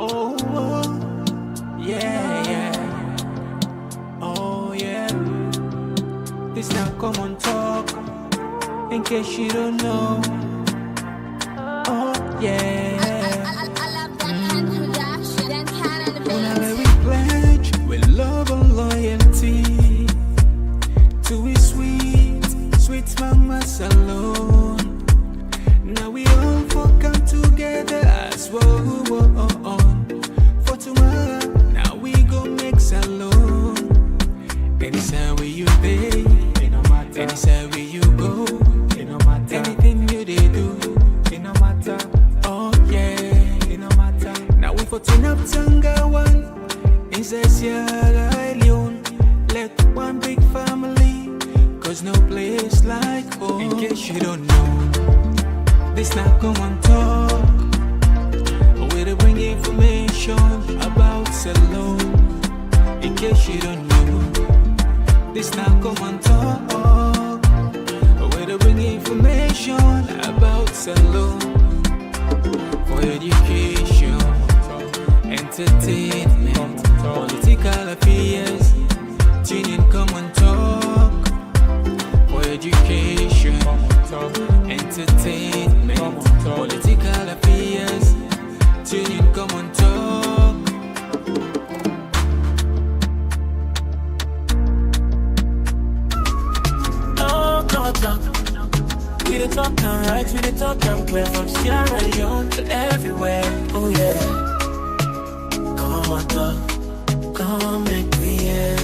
Oh, yeah, yeah. Oh, yeah. This now Komon-Tok. In case you don't know. Oh, yeah. Whenever we pledge with love and loyalty to we sweet, sweet mamas alone. Now we all for come together as one. For tomorrow, now we go make alone. Anytime where you be, anytime where you go, anything you they do, it no matter. Oh yeah, it no matter. Now we for turn up Tanga one inside Sierra Leone. Let one big family, cause no place like home. In case you don't know, this not Komon-Tok. Where they bring information about Salone. In case you don't know, this not Komon-Tok. Where they bring information about Salone. For education, entertainment, political affairs. Tune in Komon-Tok. For education, entertainment, political affairs. Tune in Komon-Tok. We the talk and right, we the talk and play from Sierra Leone to everywhere. Oh yeah. Komon-Tok, come make me hear.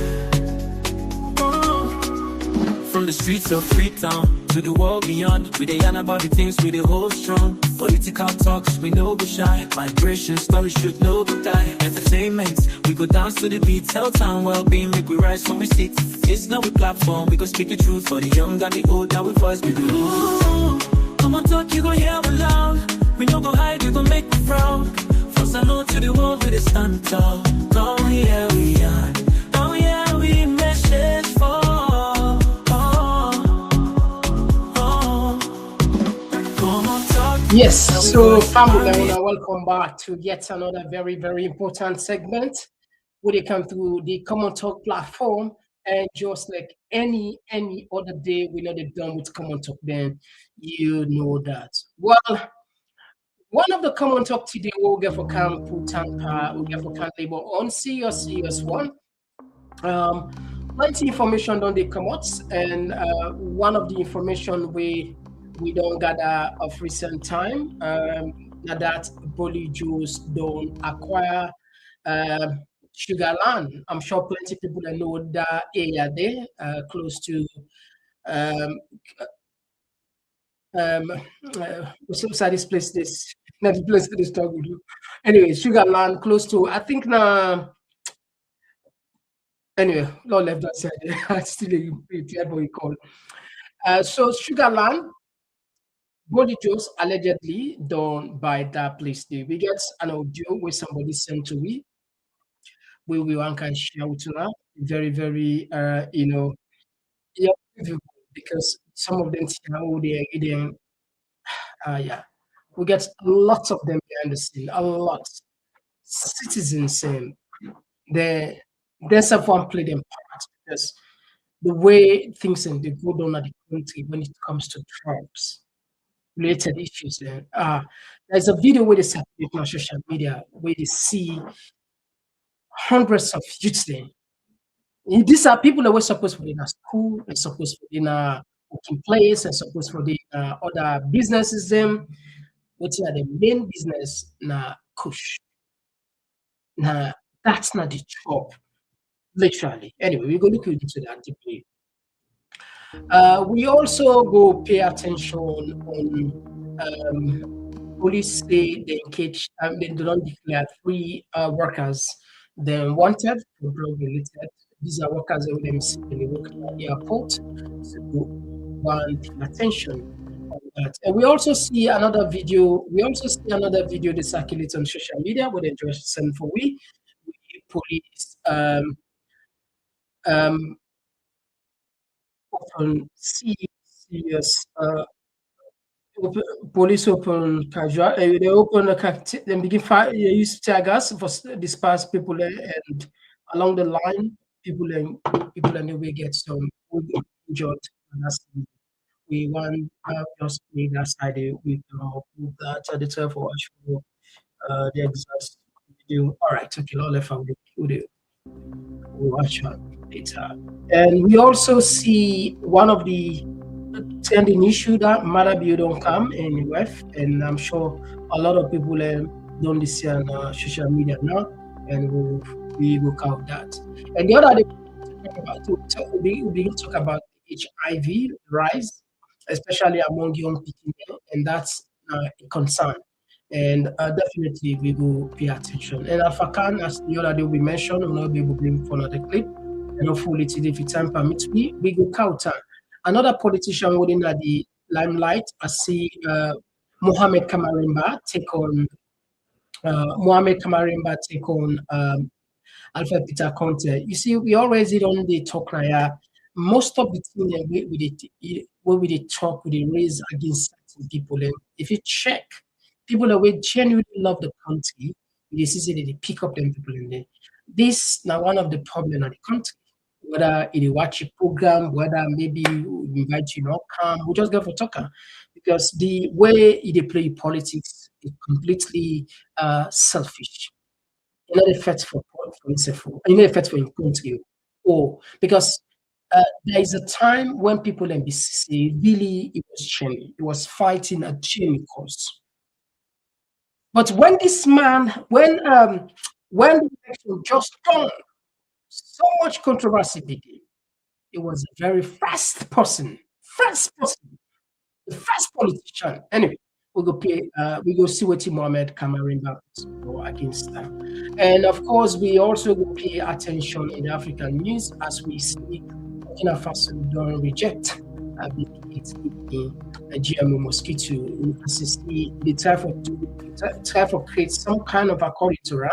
From the streets of Freetown to the world beyond, we dey yarn about the things we dey hold strong. Political talks, we no go shy. Migration stories should no go die. Entertainment, we go dance to the beat. Health and well-being, make we rise from we sit. It's not a platform, we go speak the truth for the young and the old. Now we voice we do. Komon-Tok, you go hear me loud. We no go hide, you go make me proud. From Salone to the world, we dey stand tall. Come here we are. Come here we message for. Yes, so family, welcome back to yet another very, very important segment where they come through the Komon-Tok platform. And just like any other day, we know they're done with Komon-Tok, then you know that. Well, one of the Komon-Tok today we'll get for Camp Tampa, we'll get for Camp Labor on serious one. Plenty information on the come out, and one of the information we don't gather of recent time that Bolle Jos don't acquire sugar land. I'm sure plenty of people that know that area there, close to what's inside this place? This not the place that is talking to. Anyway, sugar land close to, I think now. Anyway, Lord left that side. I still a what we call. So sugar land. Bolle Jos allegedly done by that place there. We get an audio where somebody sent to me. We one can share with you now. Very, very yeah, because some of them yeah. We get lots of them behind the scene, a lot. Citizens there's a one play them part because the way things in the go down at the country when it comes to drugs related issues. There's a video where they circulate on social media where they see hundreds of youths there. These are people that were supposed to be in a school, they're supposed to be in a working place, and supposed to be other businesses. Them, what's the main business? Na kush. Now that's not the job, literally. Anyway, we're going to look into that deeply. We also go pay attention on police say they engage, they don't declare three workers then wanted for drug related. These are workers who they work at the airport. So want attention on that. And we also see another video. That circulates on social media where they just send for we police often see serious open, police open casual. They open they begin fire. They use tear gas for disperse people, and along the line, people anyway get some injured. And that's we want just make that side. We come up with that at the time for actual the exhaust video. All right, okay, left out the we'll watch that later. And we also see one of the trending issue that Malabi don't come in WEF, and I'm sure a lot of people don't listen on social media now, and we will count that. And the other day, we begin to talk about HIV rise, especially among young people, and that's a concern. And definitely we will pay attention. And Alpha Khan, as the other day we mentioned, will not be able to bring for another clip. And hopefully, today, if time permits, we go counter. Another politician within the limelight, I see Mohamed Kamarimba take on Alpha Peter Conte. You see, we always on the talk now. Most of the thing that we talk, we raise against certain people. And if you check, people that we genuinely love the country, you see that they pick up them people in there. This now one of the problem of the country. Whether you watch a program, whether maybe you invite you not come, we just go for talker. Because the way they play politics is completely selfish. Not effect for itself, in effect for your country. Or because there is a time when people in BCC really it was genuine. It was fighting a genuine cause. But when this man, when the election just gone, so much controversy began. It was a very fast person, the first politician. Anyway, we go see what Mohamed Kamarimba go against them. And of course, we also will pay attention in the African news as we see Burkina Faso don't reject a GMO mosquito. They try to create some kind of according to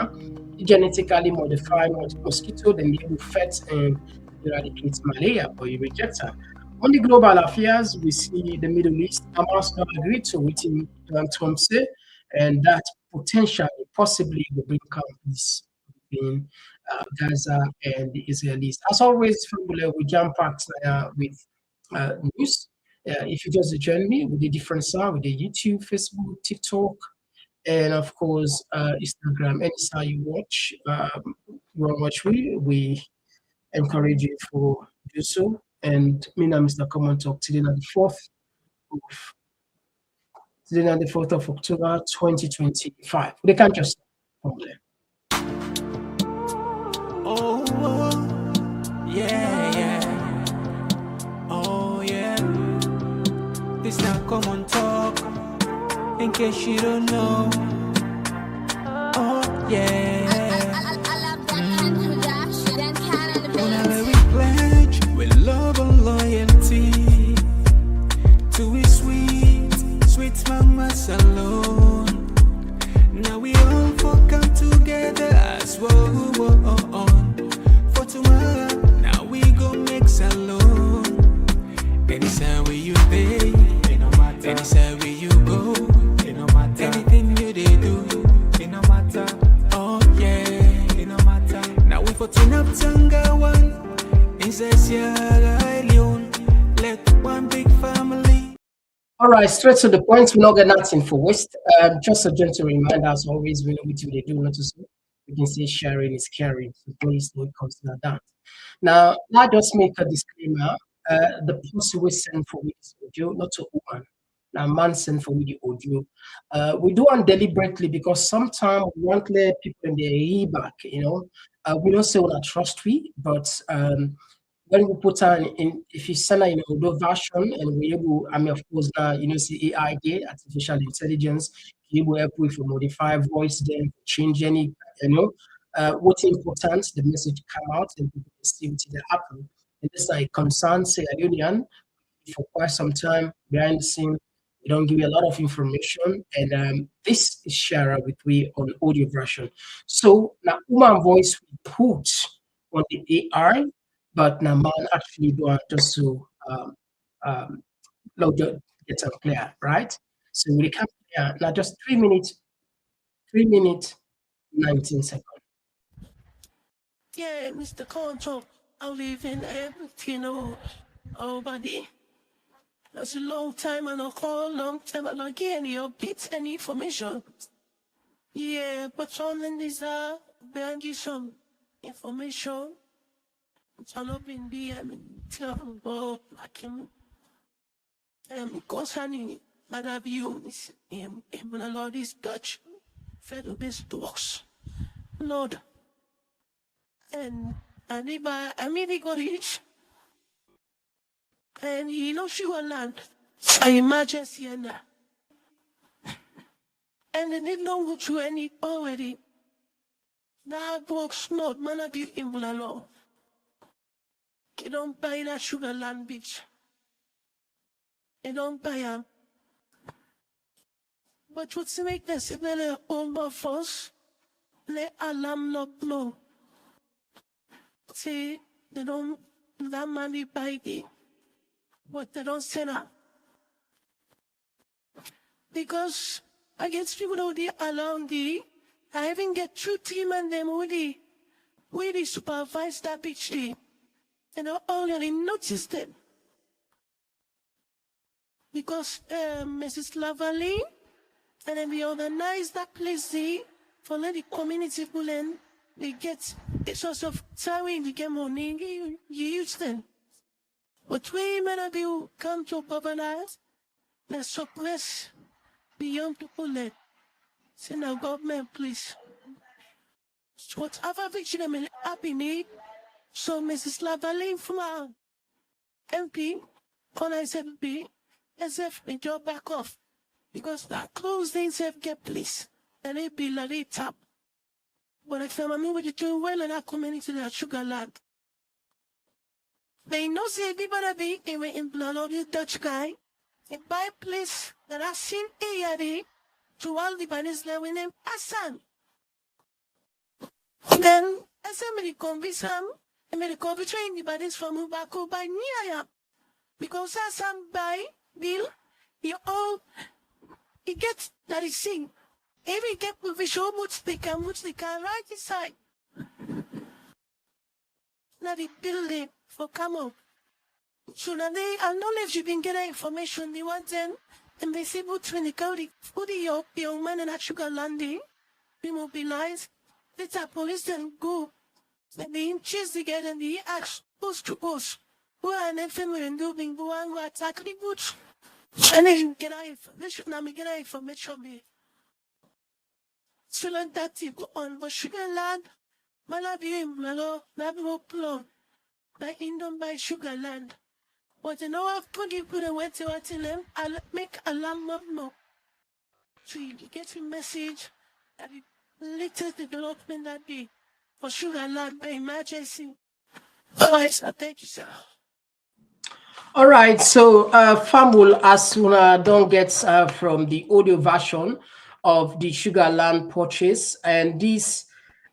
genetically modified mosquito, then they will fed and eradicate malaria, but you reject her. On the global affairs, we see the Middle East. Hamas not agreed to what Trump said, and that potentially, possibly, will bring peace between Gaza and the Israelis. As always, we jump back with news. If you just join me with the different side, with the YouTube, Facebook, TikTok, and of course Instagram. Anytime you watch, we encourage you to do so. And me now, Mr. Komon-Tok, today on the 4th of October 2025. They can't just come there. Oh, yeah. Oh, yeah. This now Komon-Tok. In case you don't know. Oh, yeah. Whenever we pledge with love and loyalty to a sweet mama salon. Now we all come together as one. For tomorrow, now we go make salon. Anytime where you pay, anytime where you go. Anything you they do, it no matter. Oh yeah, it no matter. Now we for turn up Tanga one. Inside Sierra Leone, let one big family. All right, straight to the point. We not get nothing for waste. Just a gentle reminder, as always, we know what they do not to say. We can say sharing is caring, so please don't consider that. Now, I just make a disclaimer. The person we send for this audio, not to woman. Now, man send for the audio. We do it deliberately because sometimes we want to let people in the back, we don't say on a trust we, but when we put in, if you send in audio version and we're able, of course, now, see AI, artificial intelligence, you will help with modify voice, then change any, what's important, the message come out and people see what that happen. And this is a concern, Sierra Leone, for quite some time behind the scene. We don't give you a lot of information, and this is shared with we on audio version. So now, human voice we put on the AI, but now man actually do just to get it clear, right? So we can, yeah, now just 3 minutes, 19 seconds. Yeah, Mr. Komon-Tok, I live in everything, oh, buddy. That's a long time and a call, long time and again, any updates, any information. Yeah, but on this, bring you some information. Turn up in the, tell about, like, concerning my views, when a lot is Dutch, federal based dogs. Lord, and if I mean, he got rich, and he knows you land. I imagine Sienna. And they didn't know what you any already. Now books not man of you in law. You don't buy that sugar land beach. You don't buy them. But what's to make this if they're all my force? Let alarm not blow. See, they don't that money buy it. But they don't send up. Because I get people out there around the I even get two team and them really supervise that beach day. And I already noticed it. Because Mrs. Lavallee and then we organize that place there for let the community people and they get a source of time to get money, you use them. But we may be come to governance, they suppress beyond people that say now government please. So whatever victory they may happy need, so Mrs. Lavallee from our MP, when I said MP, as if the job back off. Because that close they say get police. And they be like they tap. But if I'm moving to doing well in that community that sugar land. They know say everybody be in blood of the Dutch guy. They buy place that I seen ARD to all the bodies that we name Hassan. Then as somebody convince him, and made a copy train the bodies from Ubako by near because Hassan buy bill, he all he gets that is sing. Every get with the show which they can right inside. Now the building for Komon. So now they I don't know if you've been getting information they want them and they say when they go the young man and that sugar landing, be mobilized, let the police then go. And they chase together and they ask post to post. Who are an family and doing go and go attack the boots. And then get out they should not get out information me. So like that you go on but sugar land, Malabim, Malo, Nabo Plum, by Indom by Sugar Land. But you know I've put a went to them, I'll make alarm up more. So you get a message that the latest development that day for Sugar Land by emergency. Alright, so thank you, sir. All right, so Famul, as soon don't get from the audio version of the Sugarland purchase, and this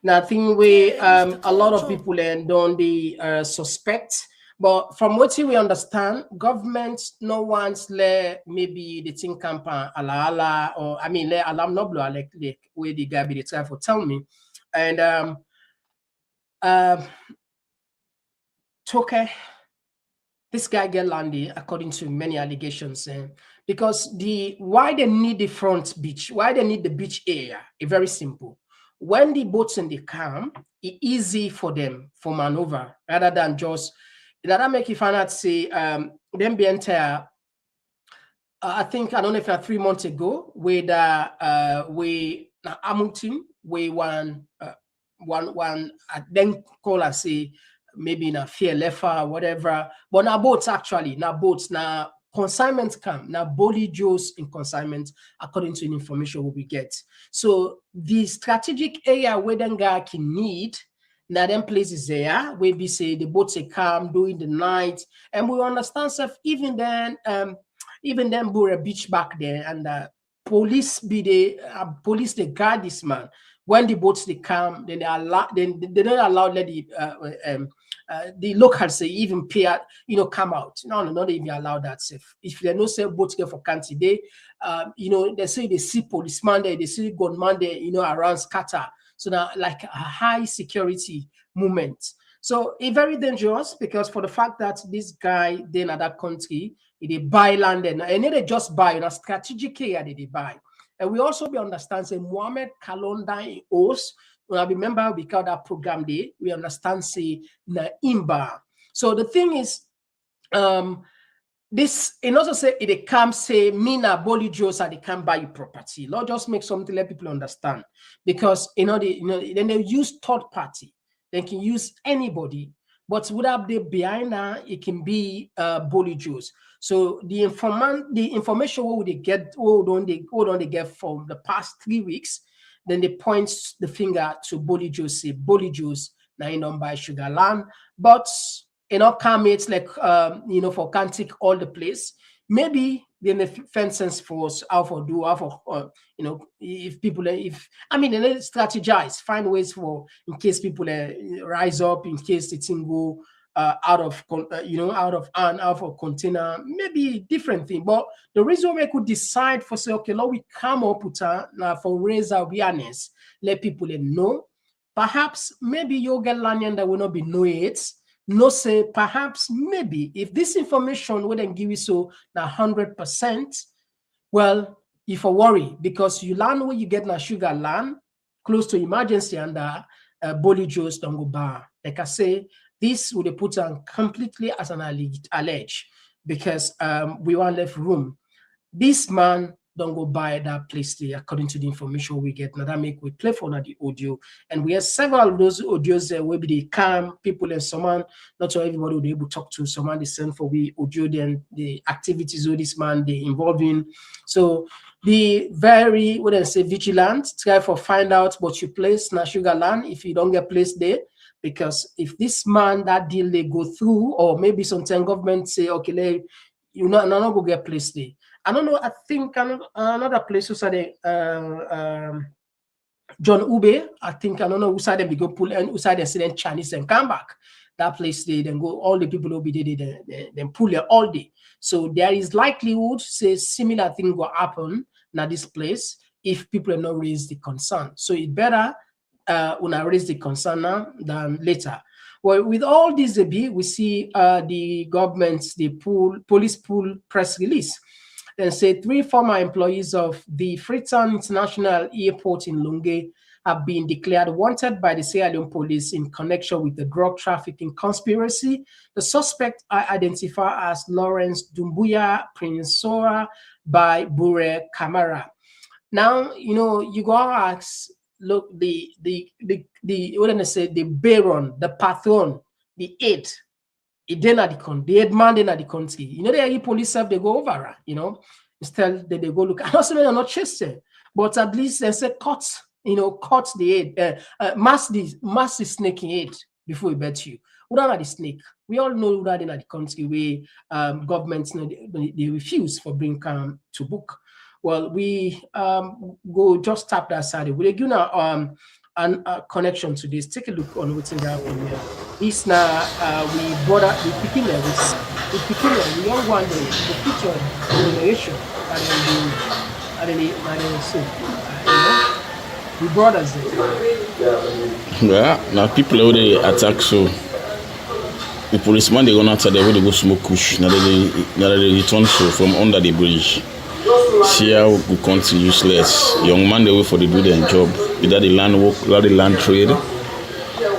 nothing way a lot of people and don't they suspect. But from what we understand, government no one's let maybe the think camp ala ala or I mean let alarm no blow like where the guy be the try for tell me, and Toke. This guy get landy according to many allegations, because the why they need the front beach, why they need the beach area, is very simple. When the boats in the camp, it's easy for them for maneuver rather than just that make you find out say them be entire. I think I don't know if 3 months ago with we Hamilton we one then call and say maybe in a fear lefa or whatever, but now boats actually now boats now consignment come now Bolle Jos in consignment according to the information we get. So the strategic area where then guy can need now them places there where we say the boats come during the night, and we understand stuff even then Bura beach back there and police police they guard this man. When the boats they come, then they don't allow let the locals say even pay out, come out. No, not even allow that safe. If they no say boats there for country, they they say they see policeman there, they see gunman there, around scatter. So now like a high security movement. So it's very dangerous because for the fact that this guy then at that country, they buy land and they just buy, strategic area they buy. And we also be understand say Mohammed Kalonda in Os. When I remember we call that program day, we understand say na Imba. So the thing is, this and also say it come say Mina Bolle Jos they can't buy you property. Lord just make something let people understand because then they use third party. They can use anybody, but without the behind that, it can be Bolle Jos. So the information what they get, what don't they get from the past 3 weeks, then they point the finger to Bolle Jos, say Bolle Jos now you don't buy sugar land, but come it's like for can't take all the place. Maybe then the fences for us how for if people they strategize, find ways for in case people rise up, in case the thing go out of container, maybe different thing. But the reason we could decide for say, okay, Lord, we come up with now for raise awareness, let people know. Perhaps maybe you'll get land that will not be know it. No say perhaps maybe if this information wouldn't give you so now 100%, well, if a worry because you land where you get na sugar land close to emergency and Bolle Jos don't go bar. Like I say, this would put on completely as an allege because we want left room. This man don't go buy that place there according to the information we get. Now that make we play for now the audio. And we have several of those audios there where they calm people and someone, not so everybody will be able to talk to someone they send for we audio then the activities of this man they involved in. So be very what I say vigilant, try for find out what you place na sugar land if you don't get placed there. Because if this man that deal they go through, or maybe sometimes government say, okay, you not go get placed there. I don't know. I think another place who said John Ube. I think I don't know who side they go pull and who side they send Chinese and come back. That place they then go. All the people will be there. Then pull there all day. So there is likelihood say similar thing will happen now this place if people are not raise the concern. So it better when I raise the concern now than later. Well, with all this, we see the government's police pool press release. Then say 3 former employees of the Freetown International Airport in Lunge have been declared wanted by the Sierra Leone police in connection with the drug trafficking conspiracy. The suspects are identified as Lawrence Dumbuya Prinsora by Bure Kamara. Now, you go ask, look, the what did I say, the baron, the patron, the aide. The head man in the country. The police have they go over, instead they go look. I'm not saying they're not chasing, but at least they say cut the head, mass the snake in head before we bet you. Who are the snake? We all know that in the country where governments they refuse for Brink to book. Well, we go just tap that side. We're gonna a connection to this. Take a look on what's in that one here. This now we brought up the picking there. The picking there, the young one, the picture, the generation, and then say, the brothers there. Yeah, now people already attack so. The policeman they gonna after them when they go smoke kush. Now they return so from under the bridge. See how we continue useless. Young man they wait for the do their job. Whether they land work, whether they land trade,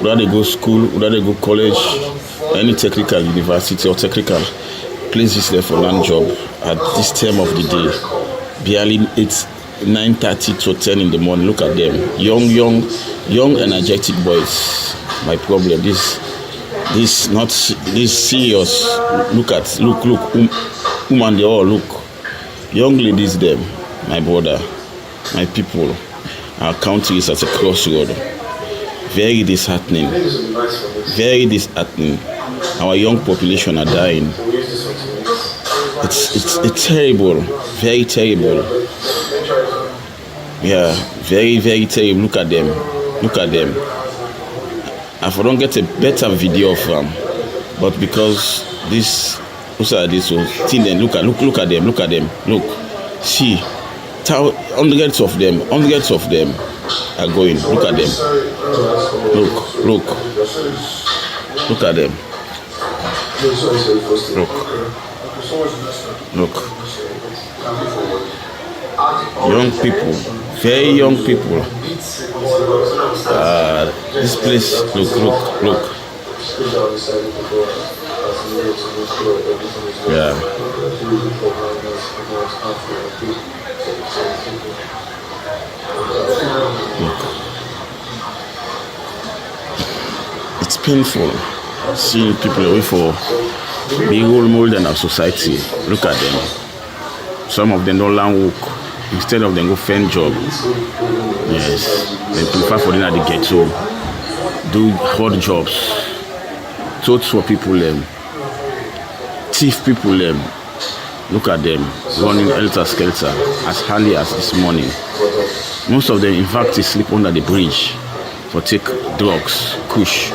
whether they go school, whether they go college, any technical university or technical places there for land job at this time of the day. Barely it's 9:30 to 10 in the morning. Look at them. Young energetic boys. My problem this serious. Look, woman they all look. Young ladies them, my brother, my people, our country is at a crossroad. Very disheartening. Very disheartening. Our young population are dying. It's terrible, very terrible. Yeah, very, very terrible. Look at them. Look at them. If I don't get a better video of them, but because this, also this thing, then look at them. Look at them. Look, see, hundreds of them are going. Look at them. Look at them. Look. Young people, very young people. This place, look. Yeah. Look. It's painful seeing people away for being role model in our society. Look at them. Some of them don't learn work. Instead of them go find job. Yes. They prefer for them at the ghetto. Do hard jobs. Totes for people thief people Look at them running helter skelter as early as this morning. Most of them in fact they sleep under the bridge for take drugs, kush.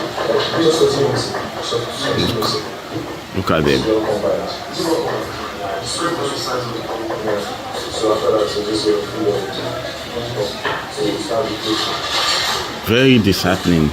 Look at them. Very disheartening.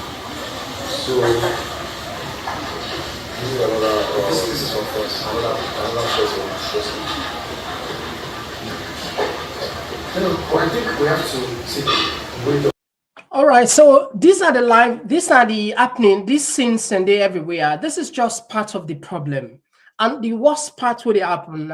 All right, so these are the happening, these scenes and they everywhere. This is just part of the problem. And the worst part where they happen,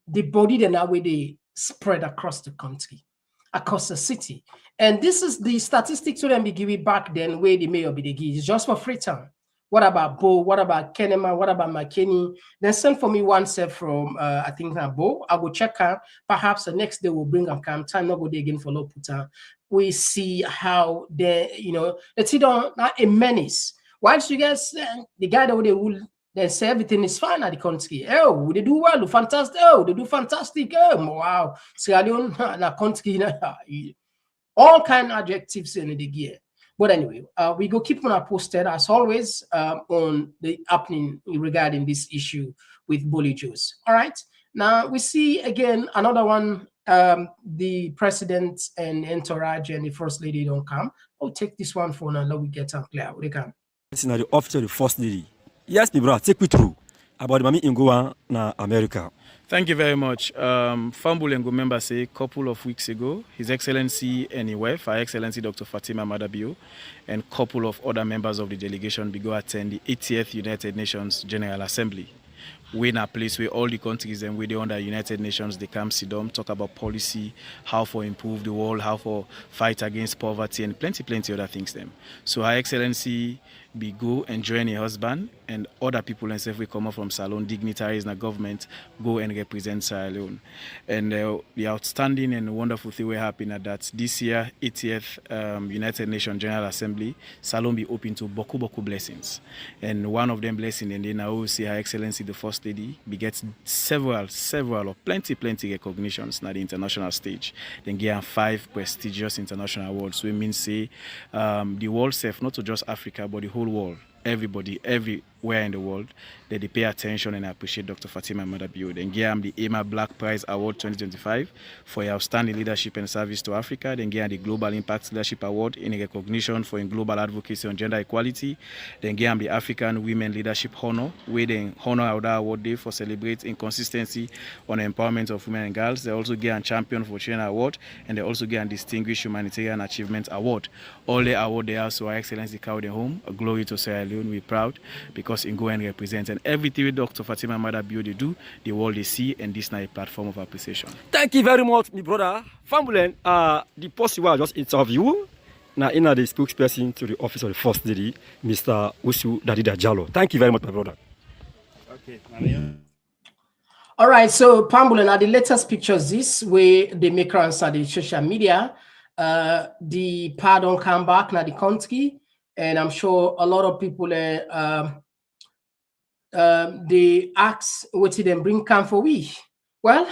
the body then where they spread across the country, across the city. And this is the statistics where they give it back then where the mayor be the give. It's just for Freetown. What about Bo? What about Kenema? What about McKinney? Then send for me one set from I think Bo. I will check her. Perhaps the next day we'll bring them time not go there again for low puta. We see how they, let's see not a menace. Whilst you guys the guy that they will then say everything is fine at the country. Oh, they do well, fantastic. Oh, they do fantastic. Oh, wow. Sierra Leone na country, all kind of adjectives in the gear. But anyway, we go keep on our posted as always on the happening regarding this issue with Bolle Jos. All right. Now we see again another one. The president and entourage and the first lady don't come. I'll take this one for now. Let we get them clear. They come. It's not the officer of the first lady. Yes, my brother, take me through about the Mami Ingoa na America. Thank you very much. Fambulengo member say a couple of weeks ago, His Excellency and his wife, Her Excellency Dr. Fatima Madabio, and a couple of other members of the delegation be go attend the 80th United Nations General Assembly. We're in a place where all the countries and we under United Nations, they come sit down, talk about policy, how for improve the world, how for fight against poverty and plenty other things them. So Her Excellency be go and join her husband and other people and say we come up from Salon, dignitaries in the government, go and represent Sierra Leone. And the outstanding and wonderful thing we're happy that this year, 80th United Nations General Assembly, Salon be open to boku blessings. And one of them blessings, and then I will see Her Excellency the First Lady, be gets several or plenty recognitions na the international stage. Then get 5 prestigious international awards. So it means say the world self, not to just Africa, but the whole world, everybody, everywhere in the world, that they pay attention and appreciate Dr. Fatima Madabio. Then give him the Emma Black Prize Award 2025 for your outstanding leadership and service to Africa. Then give him the Global Impact Leadership Award in recognition for in global advocacy on gender equality. Then give him the African Women Leadership Honor, where they honor our award day for celebrating consistency on the empowerment of women and girls. They also give him Champion for Children Award, and they also give him Distinguished Humanitarian Achievement Award. All the award they are, so Her Excellency carry them home. A glory to Sierra Leone. We're proud because in go and represent, and everything Dr. Fatima Madabio they do, the world they see, and this is a platform of appreciation. Thank you very much, my brother. Fambulen, the post you just interview now in the spokesperson to the office of the First Lady, Mr. Usu Dadida Jallo. Thank you very much, my brother. Okay. All right, so Pambulen, are the latest pictures this way they make rounds on the social media. The pardon come back now the country, and I'm sure a lot of people they ask what did them bring come for we. Well,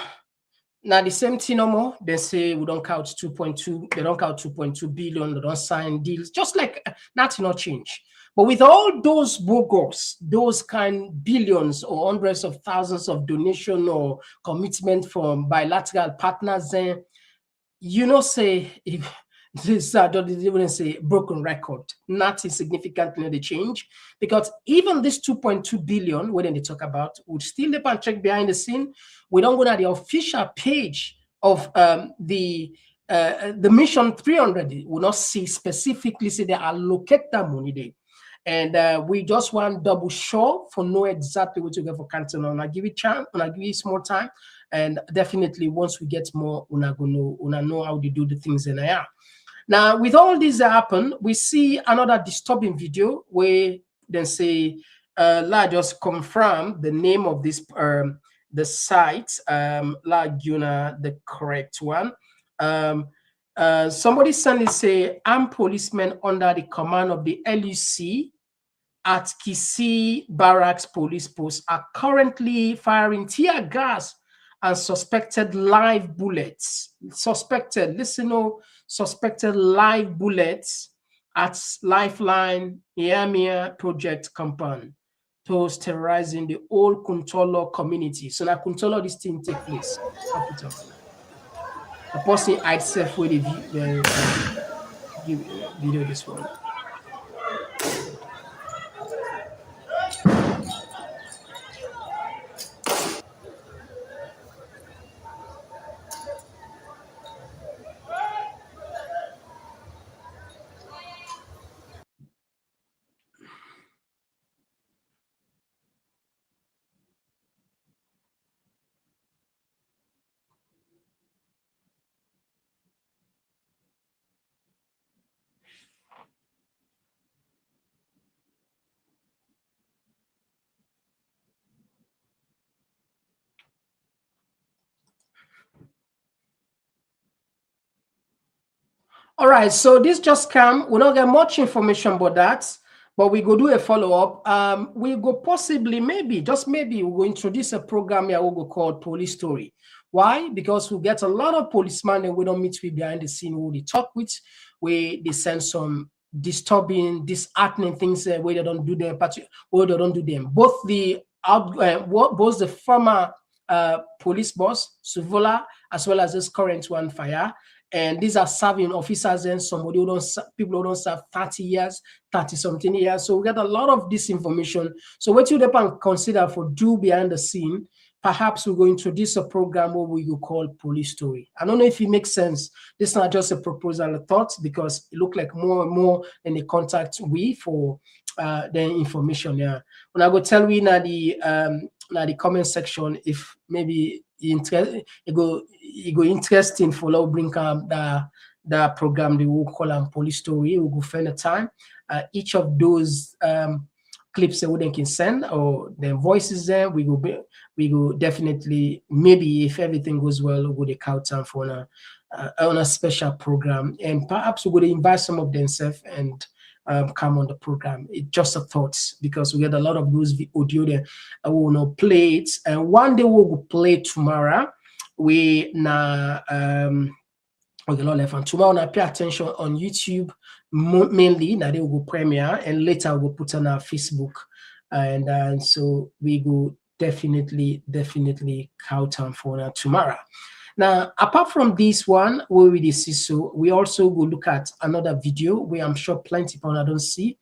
Now the same thing no more. They say we don't count 2.2. They don't count 2.2 billion. They don't sign deals. Just like nothing not change. But with all those bogus, those kind billions or hundreds of thousands of donation or commitment from bilateral partners, then say if this don't even say broken record, not insignificantly the change, because even this 2.2 billion when they talk about would still depend check behind the scene. We don't go to the official page of the mission 300. We not see specifically say they allocate that money there. And we just want double sure for know exactly what you get for Canton. And I give it chance, and I give you small time. And definitely once we get more, una know how they do the things in there. Now, with all this happen, we see another disturbing video where they say, la just confirm the name of this the site, Laguna, the correct one. Somebody suddenly say, armed policemen under the command of the LUC at Kisi Barracks Police Post are currently firing tear gas and suspected live bullets. Suspected live bullets at Lifeline Yamia project compound, those terrorizing the whole Kuntolo community. So now Kuntolo, this thing take place. The person I'd say for the video this one. All right, so this just come. We don't get much information about that, but we go do a follow-up. We go possibly, maybe, just maybe, we'll go introduce a program here we'll go called Police Story. Why? Because we get a lot of policemen and we don't meet with behind the scene who they talk with, where they send some disturbing, disheartening things where they don't do them, where they don't do them. Both the former police boss, Suvola, as well as this current one, Fire. And these are serving officers and somebody who don't, people who don't serve 30 years, 30 something years. So we get a lot of this information. So what you can consider for do behind the scene, perhaps we're going to introduce a program what we will call Police Story. I don't know if it makes sense. This is not just a proposal of thoughts, because it look like more and more in the contact we for the information. Yeah. When I go tell we now the comment section if maybe it go interesting for Brink the program they will call them Police Story. We'll go find a time. Each of those clips that we can send or the voices there, we go definitely, maybe if everything goes well, we'll go the count time for on a special program, and perhaps we're going to invite some of themselves and come on the program. It's just a thought, because we get a lot of those audio there. I will not play it, and one day we'll play tomorrow. We now okay, not left, and tomorrow now pay attention on YouTube mainly. Now they will go premiere, and later we'll put on our Facebook, and so we go definitely count on for tomorrow. Now, apart from this one, where we see, so we also will look at another video where I'm sure plenty people don't see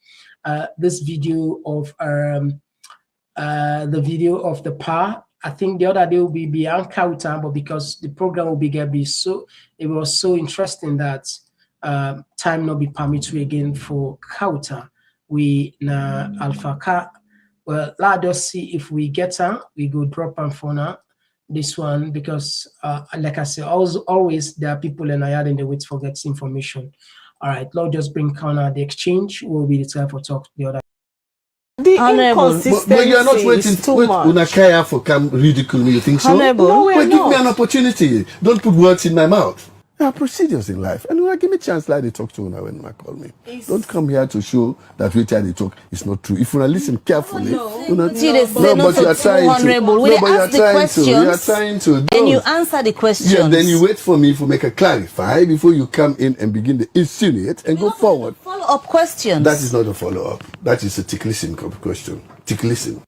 this video of the video of the power. I think the other day will be Bianca with time, but because the program will be so, it was so interesting that time not be permitted again for Kauta. We na Alpha Car. Well, let us see if we get her. We go drop on for now. This one, because like I said, always there are people in Ayad in the wait for get information. All right, let's just bring counter the exchange. We'll be the time for talk the other. The inconsistency but you're not waiting too much. Una care for come ridicule me, you think so? Honorable. No, give me an opportunity. Don't put words in my mouth. There are procedures in life. And give me a chance like they talk to una when I call me. Don't come here to show that which they talk is not true. If you listen carefully, but you are trying to. You are trying to. And you answer the questions. Yeah, then you wait for me to make a clarify before you come in and begin to insinuate and go forward. Follow-up questions. That is not a follow-up. That is a tick-listen question. Tick-listen.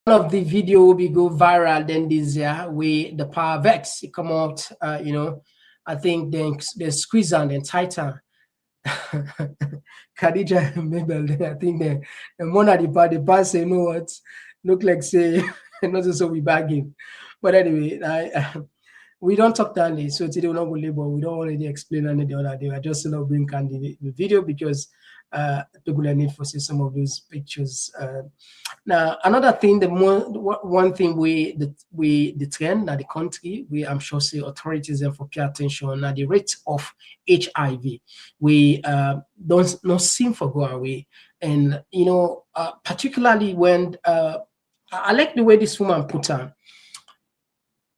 One of the video will be go viral then this year where the power vex it come out, you know, I think they squeeze and then tighter. Khadija Mabel, I think the one at the bus say, you know what, look like say, not so we bagging. But anyway, we don't talk that late, so today we're not going to label. We don't already explain any the other day. I just not bring the video because people need to see some of those pictures. Now, another thing, one thing the trend now the country, I'm sure say authorities and for pay attention now the rate of HIV, we don't not seem for go away, and you know particularly when I like the way this woman put on.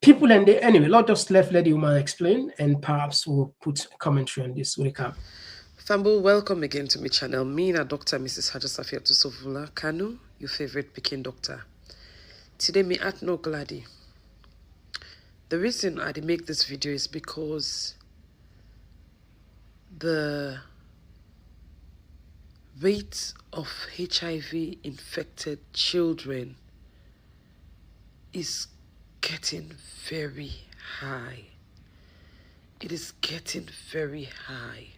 People and they anyway, lot just let the woman explain, and perhaps we'll put commentary on this. Will come. Fambu, welcome again to my channel. Me and Dr. Mrs. Hajasafia Tusovula Kanu, your favorite Peking doctor. Today, me at no gladi. The reason I make this video is because the rate of HIV infected children is getting very high. It is getting very high.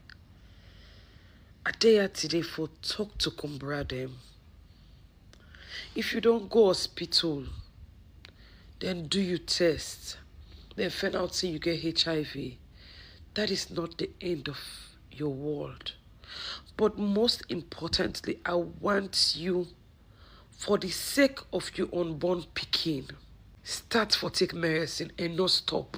I dare today for talk to Kumbra them. If you don't go hospital, then do your test. Then find out say you get HIV. That is not the end of your world. But most importantly, I want you, for the sake of your unborn pikin, start for take medicine and not stop.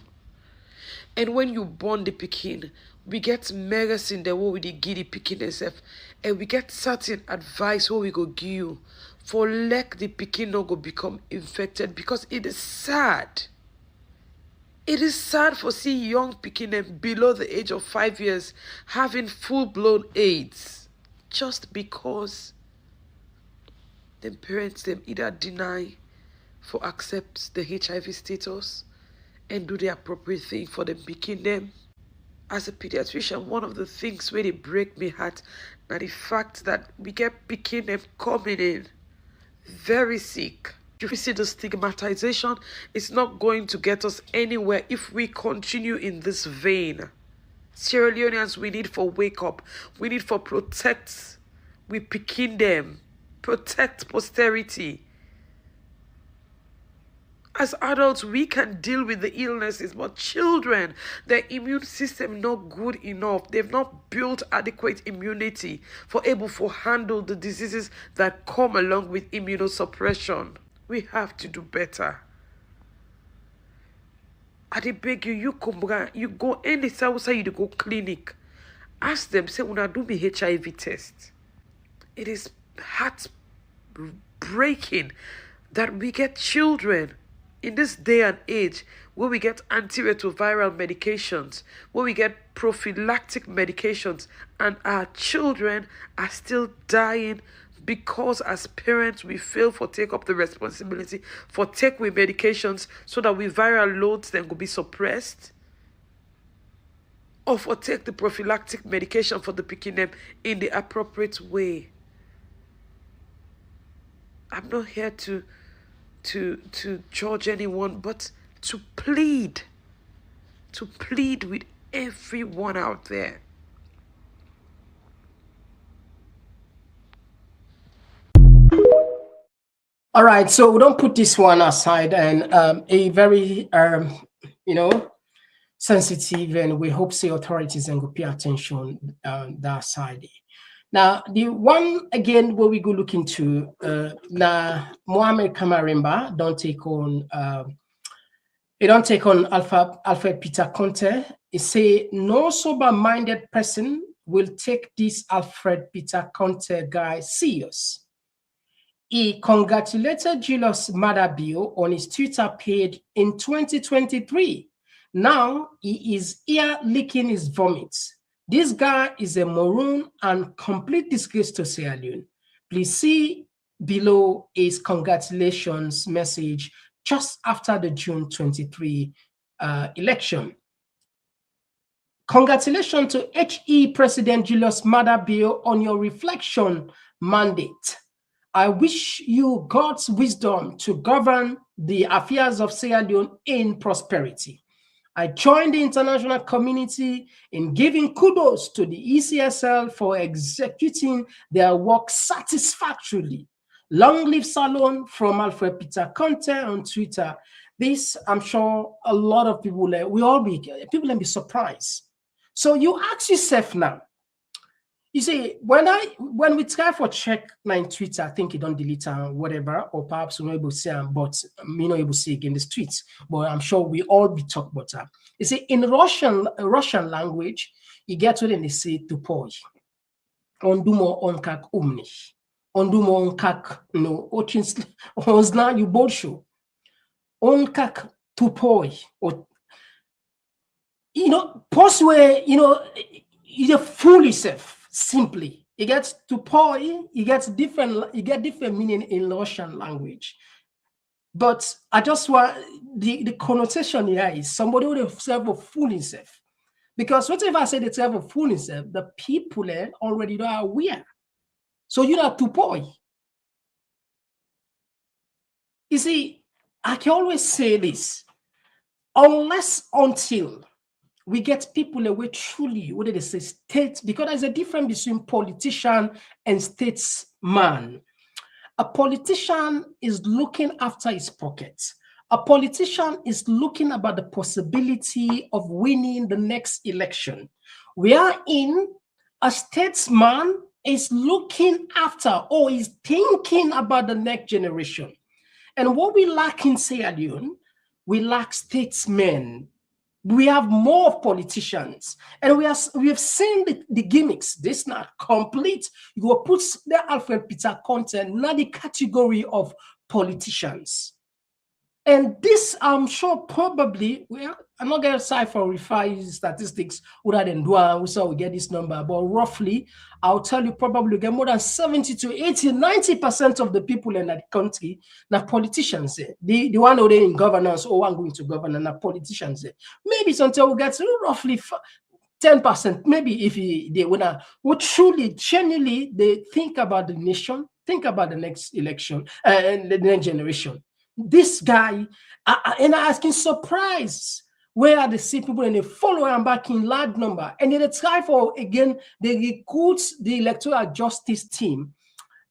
And when you born the pikin, we get medicine that we give the pikin itself, and we get certain advice what we go give you for let the pikin not go become infected, because it is sad. It is sad for see young pikin and below the age of 5 years having full-blown AIDS just because the parents them either deny for accept the HIV status and do the appropriate thing for them picking them. As a pediatrician, one of the things where they break me heart now the fact that we get picking them coming in very sick. You see the stigmatization is not going to get us anywhere if we continue in this vein. Sierra Leoneans, we need for wake up. We need for protect. We picking them. Protect posterity. As adults, we can deal with the illnesses, but children, their immune system not good enough. They've not built adequate immunity for able to handle the diseases that come along with immunosuppression. We have to do better. I beg you, you go any south you go clinic. Ask them, say, when I do my HIV test. It is heartbreaking that we get children in this day and age where we get antiretroviral medications, where we get prophylactic medications, and our children are still dying because as parents we fail for take up the responsibility for take with medications so that we viral loads then will be suppressed, or for take the prophylactic medication for the picking them in the appropriate way. I'm not here to judge anyone, but to plead with everyone out there. All right, so we don't put this one aside, and a very sensitive, and we hope the authorities and go pay attention that side. Now, the one again where we go look into now Mohamed Kamarimba don't take on Alpha Peter Conte. He say no sober-minded person will take this Alfred Peter Conte guy serious. He congratulated Julius Madabio on his Twitter page in 2023. Now he is here licking his vomit. This guy is a maroon and complete disgrace to Sierra Leone. Please see below his congratulations message just after the June 23 election. Congratulations to HE President Julius Madabio on your reflection mandate. I wish you God's wisdom to govern the affairs of Sierra Leone in prosperity. I join the international community in giving kudos to the ECSL for executing their work satisfactorily. Long live Salon from Alfred Peter Conte on Twitter. This, I'm sure a lot of people, people will be surprised. So you ask yourself now, you see, when we try for check my Twitter, I think you don't delete and whatever, or perhaps we're not able to see them, but me not able to see again the tweets. But I'm sure we all be talk about that. You see, in Russian language, you get what they say tupoi. Ondumo onkak umni. Ondumo onkak no ochins ozna you bolsho. Onkak tupoi. Or post where you're fool yourself. Simply, it gets to poi, it get different meaning in Russian language. But I just want the connotation here is somebody would have served a fool himself. Because whatever I say they serve a fool himself, the people already are aware. So you have to poi. You see, I can always say this, unless until we get people away truly, what do they say, state, because there's a difference between politician and statesman. A politician is looking after his pockets. A politician is looking about the possibility of winning the next election. Wherein a statesman is looking after or is thinking about the next generation. And what we lack in Sierra Leone, we lack statesmen. We have more politicians, and we have seen the gimmicks. This is not complete. You will put the Alfred Peter Conte not the category of politicians. And this, I'm sure, probably, I'm not going to say for verify statistics other than Dua, so we get this number, but roughly, I'll tell you probably get more than 70 to 80, 90% of the people in that country, now politicians, the one who are in governance or one going to govern, and politicians. Maybe it's until we get to roughly 10%, maybe if they would truly, genuinely, they think about the nation, think about the next election, and the next generation. This guy, and I asking surprise, where are the same people and they follow him back in large number, and they try for again, they recruit the electoral justice team.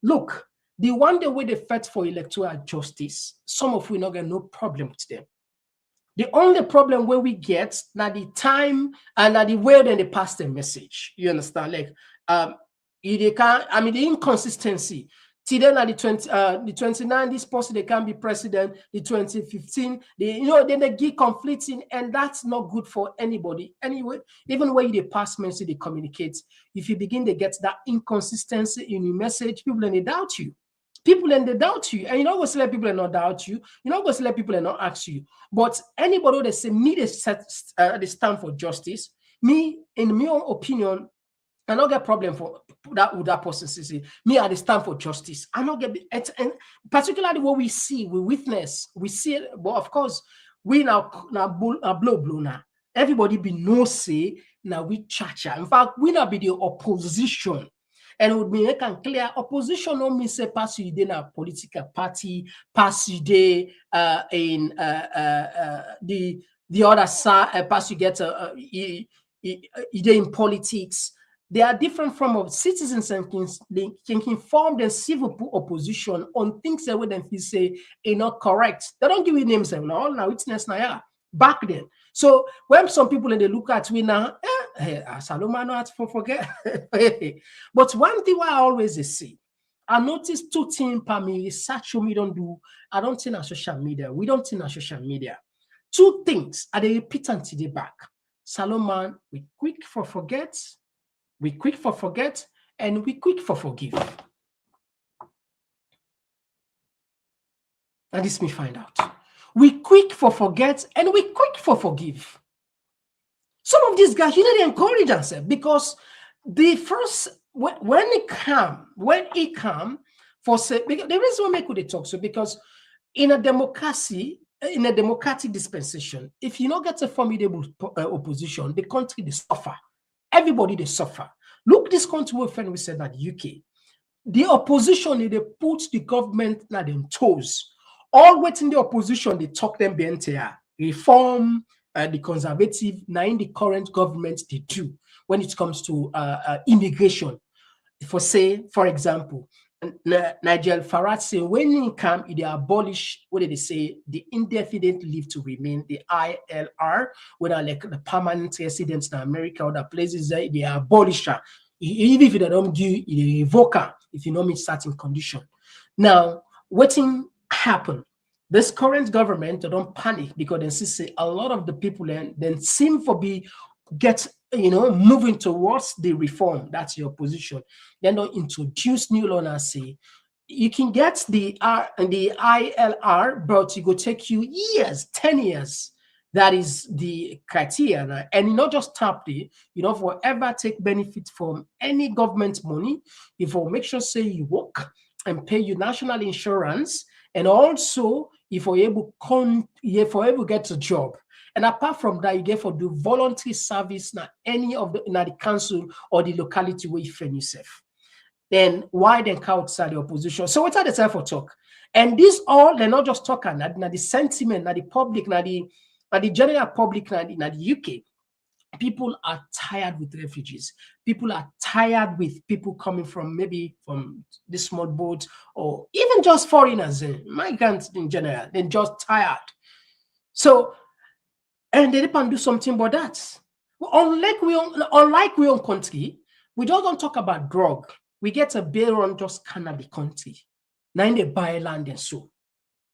Look, the one day way they fight for electoral justice, some of we not get no problem with them. The only problem where we get now the time and the way then they pass the message. You understand? Like they can't, I mean the inconsistency. Today, the 29, this person they can be president. The 2015, then they get conflicting, and that's not good for anybody. Anyway, even when they pass message, they communicate. If you begin to get that inconsistency in your message, people then they doubt you. People then they doubt you, and you're not going to let people and not doubt you. You're not going to let people and not ask you. But anybody that say me they stand for justice, me in my own opinion, I don't get problem for that with that person. See, me, I stand for justice. I don't get it, and particularly what we see, we witness, we see it. But of course, we now blow now. Everybody be no say now we chacha. In fact, we now be the opposition, and it would be make clear opposition. No mean say pass you in a political party, pass you in the other side, pass you get in politics. There are different forms of citizens and can inform the civil opposition on things that would then say are not correct. They don't give you names now witness now back then. So when some people they look at me now, Saloma not to forget. But one thing I always say, I notice two things per me research we don't do. I don't think on social media. We don't think on social media. Two things are they repeat until they back. Saloma, we quick for forget. We quick for forget and we quick for forgive. And this me find out. We quick for forget and we quick for forgive. Some of these guys, you know, they encourage themselves because the first when it come for say, because the reason why they talk so because in a democracy, in a democratic dispensation, if you don't get a formidable opposition, the country they suffer. Everybody they suffer. Look, this country we said that UK, the opposition they put the government like them toes. All waiting the opposition they talk them BNTR reform. The conservative now in the current government they do when it comes to immigration. For example, Nigel Farage say when he come, they abolish what did they say the indefinite leave to remain, the ILR, whether like the permanent residents in America or other places, they abolish her. Even if they don't do it, they revoke her if you know meet certain condition. Now, what happen? This current government they don't panic because they see a lot of the people then seem for be moving towards the reform. That's your position. Then don't introduce new law and say you can get the ILR, but it will take you years, 10 years. That is the criteria, and you not just tap the forever take benefit from any government money. If you make sure say you work and pay your national insurance, and also if you're able to get a job. And apart from that, you get for do voluntary service na any of the council or the locality where you find yourself. Then why then outside the opposition? So what are the time for talk? And this all they're not just talking na the sentiment, na the public, na the general public, na the UK. People are tired with refugees. People are tired with people coming from maybe from the small boat or even just foreigners, migrants in general. They're just tired. So, and they depend do something about that. Unlike we own country, we don't talk about drug. We get a bill on just Canada country. Now in they buy land and so,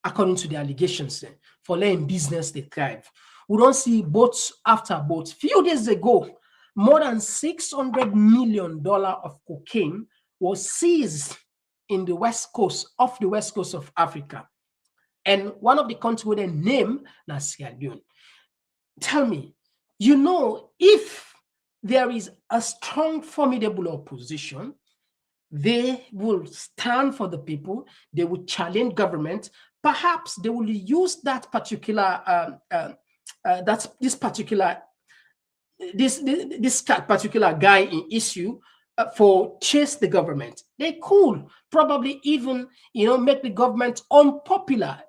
according to the allegations, for letting business they thrive. We don't see boats after boats. Few days ago, more than $600 million of cocaine was seized in the west coast of Africa. And one of the countries with a name, Sierra Leone. Tell me, if there is a strong, formidable opposition, they will stand for the people, they will challenge government, perhaps they will use that particular this particular guy in issue for chase the government. They could probably even make the government unpopular.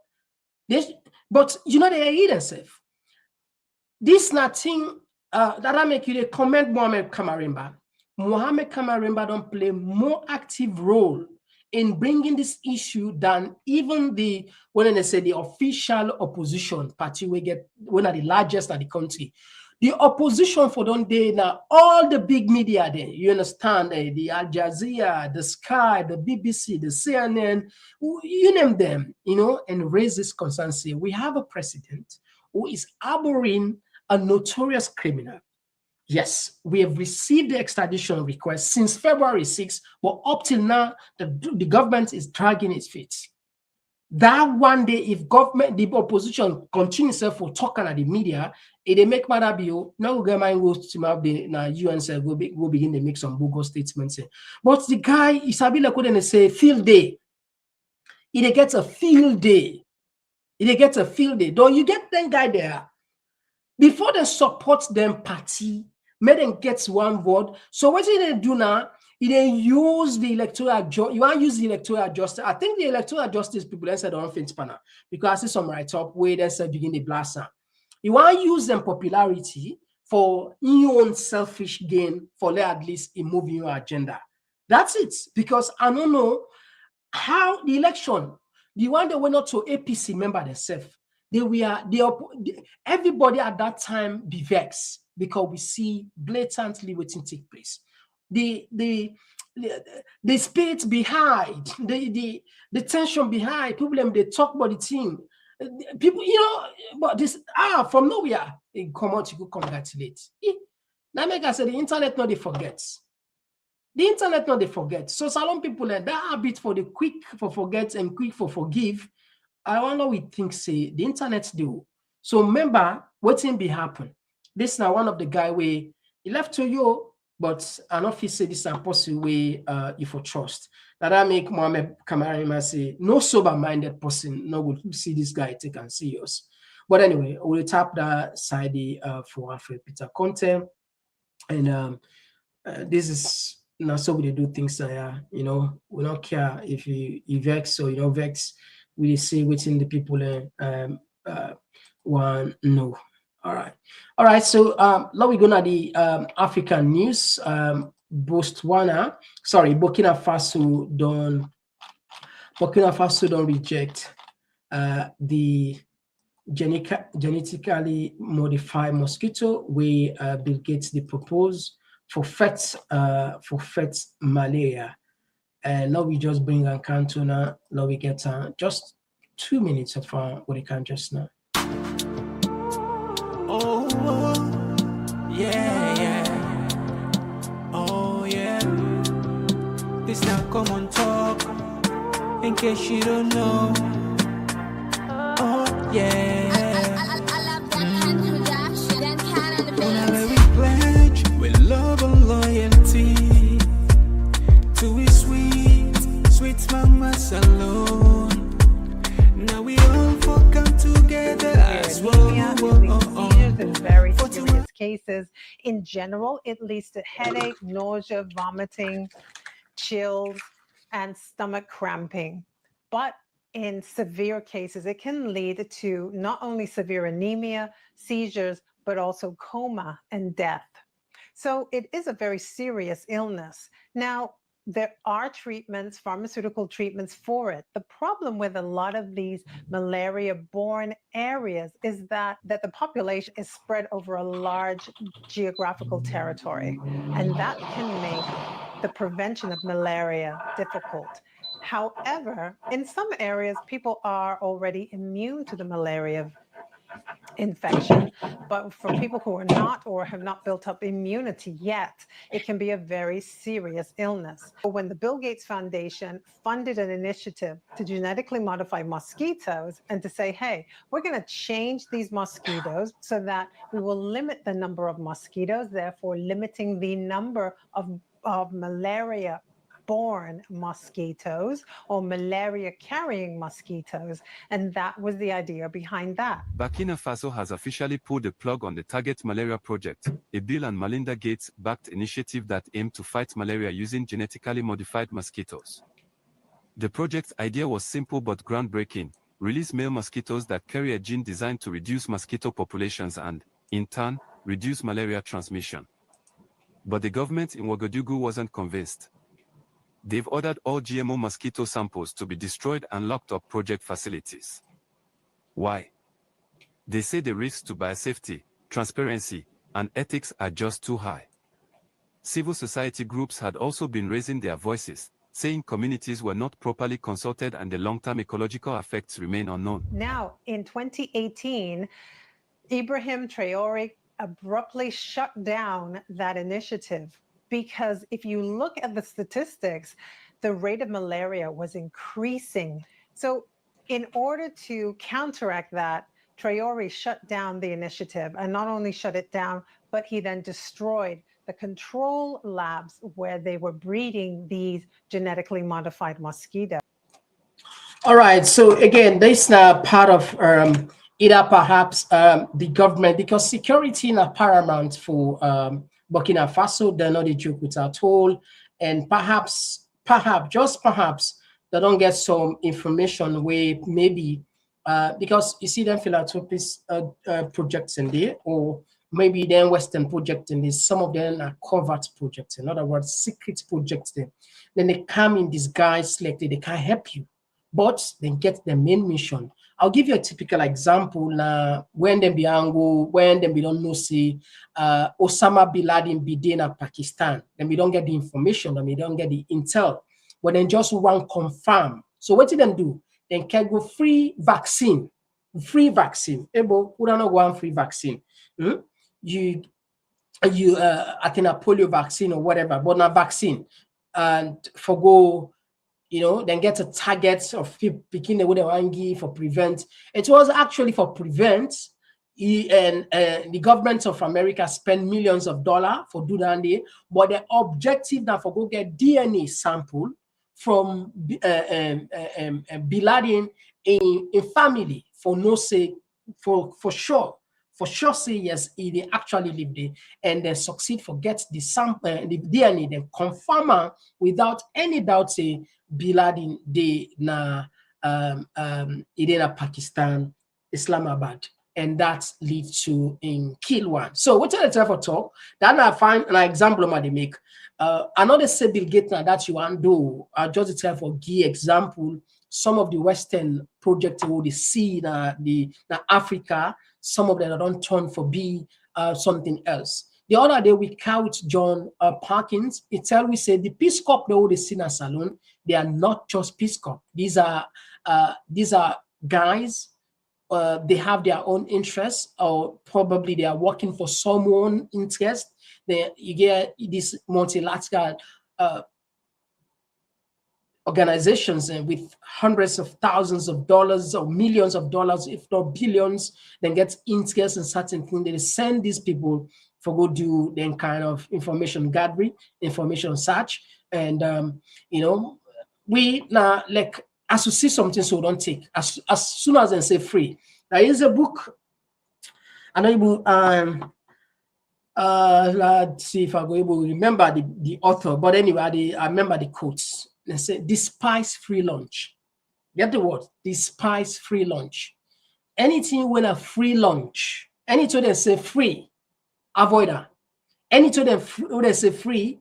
But they hear themselves. This nothing that I make you comment Mohamed Kamarimba. Mohamed Kamarimba don't play more active role in bringing this issue than even the official opposition party we get one of the largest of the country. The opposition for don't day now all the big media there, you understand, the Al Jazeera, the Sky, the BBC, the CNN, you name them, and raise this concern. Say we have a president who is harboring a notorious criminal. Yes, we have received the extradition request since February 6th, but up till now, the government is dragging its feet. That one day, if the opposition continues for talking at the media, they make matter be now we get my goes to have the UN say go begin to make some bogus statements. But the guy is a bit like what they say field day. He gets a field day. Don't you get that guy there? Before they support them party, make them get one vote. So what did they do now? They use the electoral justice. You want to use the electoral justice? I think the electoral justice people then said don't think panel because I see some right up where they said begin the blast. You want to use them popularity for your own selfish gain for at least in moving your agenda. That's it. Because I don't know how the election, the one that went not to APC member themselves. Everybody at that time be vexed because we see blatantly waiting take place. The spirit behind, the tension behind, people they talk about the team. People, but this from nowhere, they come out to go congratulate. Now make I say the internet not they forgets. The internet not they forget. So salon people like that habit for the quick for forget and quick for forgive. I wonder we think say the internet do. So remember what be happen. This now one of the guy where he left to you, but an office say this apostle way you for trust. That make Mohammed Kamarima say no sober-minded person no would see this guy take and serious. But anyway, we'll tap that side for Alfred Peter content. And this is not so we do things we don't care if you vex or you don't vex. We say within the people one no. All right. So now we're gonna the African news. Burkina Faso don't reject the genetically modified mosquito we Bill Gates they propose for fat malaria. And now we just bring a cantona. Now we get just 2 minutes of what we can just now. Oh, yeah. Oh, yeah. This now Komon-Tok. In case you don't know. Oh, yeah. Whenever we pledge with love and loyalty to a sweet mama alone. Now we all come together as well. In very serious cases. In general, it leads to headache, nausea, vomiting, chills, and stomach cramping. But in severe cases, it can lead to not only severe anemia, seizures, but also coma and death. So it is a very serious illness. Now, there are treatments, pharmaceutical treatments for it. The problem with a lot of these malaria-borne areas is that the population is spread over a large geographical territory, and that can make the prevention of malaria difficult. However, in some areas, people are already immune to the malaria infection, but for people who are not or have not built up immunity yet, it can be a very serious illness. When the Bill Gates Foundation funded an initiative to genetically modify mosquitoes and to say, hey, we're going to change these mosquitoes so that we will limit the number of mosquitoes, therefore limiting the number of malaria-borne mosquitoes or malaria-carrying mosquitoes. And that was the idea behind that. Burkina Faso has officially pulled the plug on the Target Malaria Project, a Bill and Melinda Gates-backed initiative that aimed to fight malaria using genetically modified mosquitoes. The project's idea was simple but groundbreaking: release male mosquitoes that carry a gene designed to reduce mosquito populations and, in turn, reduce malaria transmission. But the government in Ouagadougou wasn't convinced. They've ordered all GMO mosquito samples to be destroyed and locked up project facilities. Why? They say the risks to biosafety, transparency, and ethics are just too high. Civil society groups had also been raising their voices, saying communities were not properly consulted and the long-term ecological effects remain unknown. Now, in 2018, Ibrahim Traoré abruptly shut down that initiative, because if you look at the statistics, the rate of malaria was increasing. So in order to counteract that, Traoré shut down the initiative, and not only shut it down, but he then destroyed the control labs where they were breeding these genetically modified mosquitoes. All right. So again, this is now part of either perhaps the government, because security is paramount for Burkina Faso. They're not a joke with at all. And perhaps, just perhaps, they don't get some information where maybe, because you see them philanthropist projects in there, or maybe then Western projects in this. Some of them are covert projects. In other words, secret projects. Then they come in disguise, like they can't help you, but they get the main mission. I'll give you a typical example. When they be ango, when they be don't know, say Osama bin Laden be in Pakistan, then we don't get the information, then we don't get the intel. But then just one confirm. So what did they do? Then can go free vaccine. Ebo, who don't know one free vaccine. You I think a polio vaccine or whatever, but not vaccine, and forgo, then get a target of picking the way they want to give for prevent. It was actually for prevent. And the government of America spent millions of dollars for do that, but the objective now for go get DNA sample from Bin Laden in family for no say for sure say yes, they actually live there, and they succeed for get the sample, the DNA, then confirm without any doubt say Bin Laden they na Pakistan, Islamabad, and that leads to in kill one. So what I try for talk that I find an example of they make. Another say Bill Gates now that you want do. Just try for give example some of the Western projects we see in Africa. Some of them don't turn for be something else. The other day we count John Parkins. It tell we say the Peace Corps they see in a salon. They are not just Peace Corps. These are guys. They have their own interests, or probably they are working for someone interest. You get this multilateral organizations with hundreds of thousands of dollars or millions of dollars, if not billions, then get interest in certain things. They send these people for go do then kind of information gathering, information search, and we now like as we see something, so don't take as soon as they say free. There is a book. I know let's see if I go able to remember the author, but anyway, I remember the quotes. They say, despise free lunch. Get the word, despise free lunch. Anything when a free lunch, anything they say free, avoid that. Anything they say free,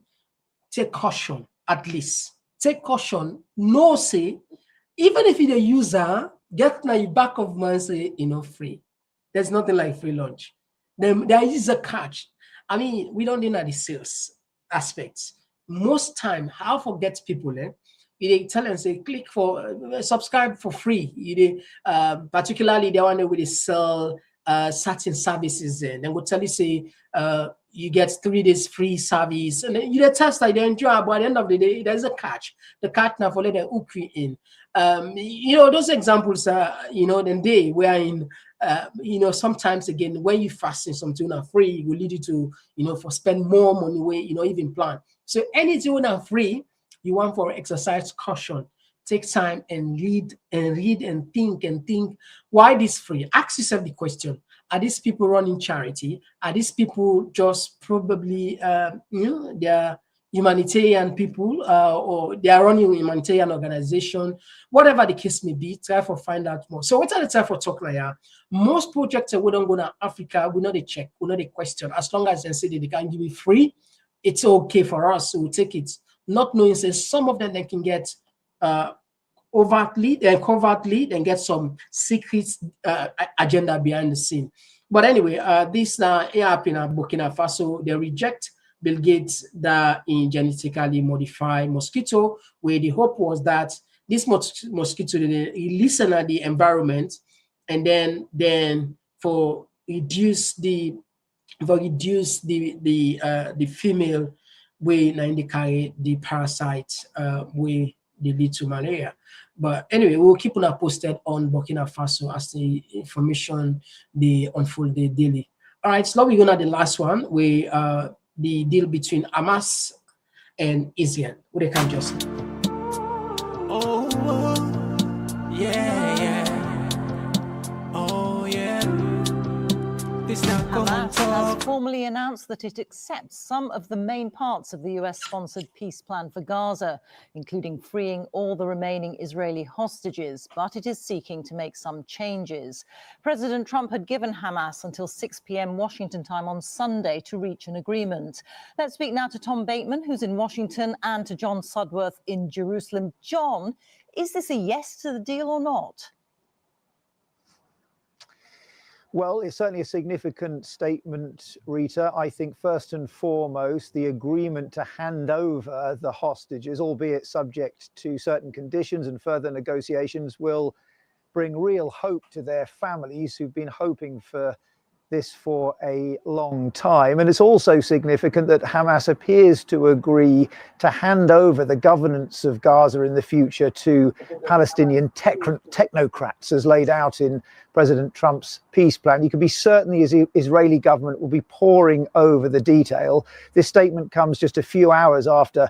take caution at least. Take caution, no say, even if you're a user, get now your back of mind say, free. There's nothing like free lunch. There is a catch. I mean, we don't know the sales aspects. Most time, how forget people, they tell and say, click for subscribe for free. Particularly the one where they sell certain services, and then will tell you say you get 3 days free service, and then you test like they enjoy, but at the end of the day, there's a catch. The catch now for let them hook you in. Those examples are, then they were in. Sometimes again, when you fasting something are free, it will lead you to, for spend more money where, even plan. So anything are free, you want for exercise caution. Take time and read and think why this free. Ask yourself the question: are these people running charity? Are these people just probably they're humanitarian people, or they are running a humanitarian organization? Whatever the case may be, try to find out more. So what are the time for talk like that? Most projects that we don't go to Africa, we know they check, we know they question. As long as they say that they can give it free, it's okay for us, so we'll take it. Not knowing, say some of them they can get overtly and covertly, then get some secret agenda behind the scene. But anyway, this now happened in Burkina Faso. They reject Bill Gates that in genetically modified mosquito, where the hope was that this mosquito they listen at the environment, and then for reduce the female way in they carry the parasite way they lead to malaria. But anyway, we'll keep on posted on Burkina Faso as the information they unfold daily. All right, so now we're gonna the last one where the deal between Hamas and Israel. What they can just Hamas has formally announced that it accepts some of the main parts of the US-sponsored peace plan for Gaza, including freeing all the remaining Israeli hostages, but it is seeking to make some changes. President Trump had given Hamas until 6 p.m. Washington time on Sunday to reach an agreement. Let's speak now to Tom Bateman, who's in Washington, and to John Sudworth in Jerusalem. John, is this a yes to the deal or not? Well, it's certainly a significant statement, Rita. I think first and foremost, the agreement to hand over the hostages, albeit subject to certain conditions and further negotiations, will bring real hope to their families who've been hoping for this for a long time. And it's also significant that Hamas appears to agree to hand over the governance of Gaza in the future to Palestinian technocrats, as laid out in President Trump's peace plan. You can be certain the Israeli government will be poring over the detail. This statement comes just a few hours after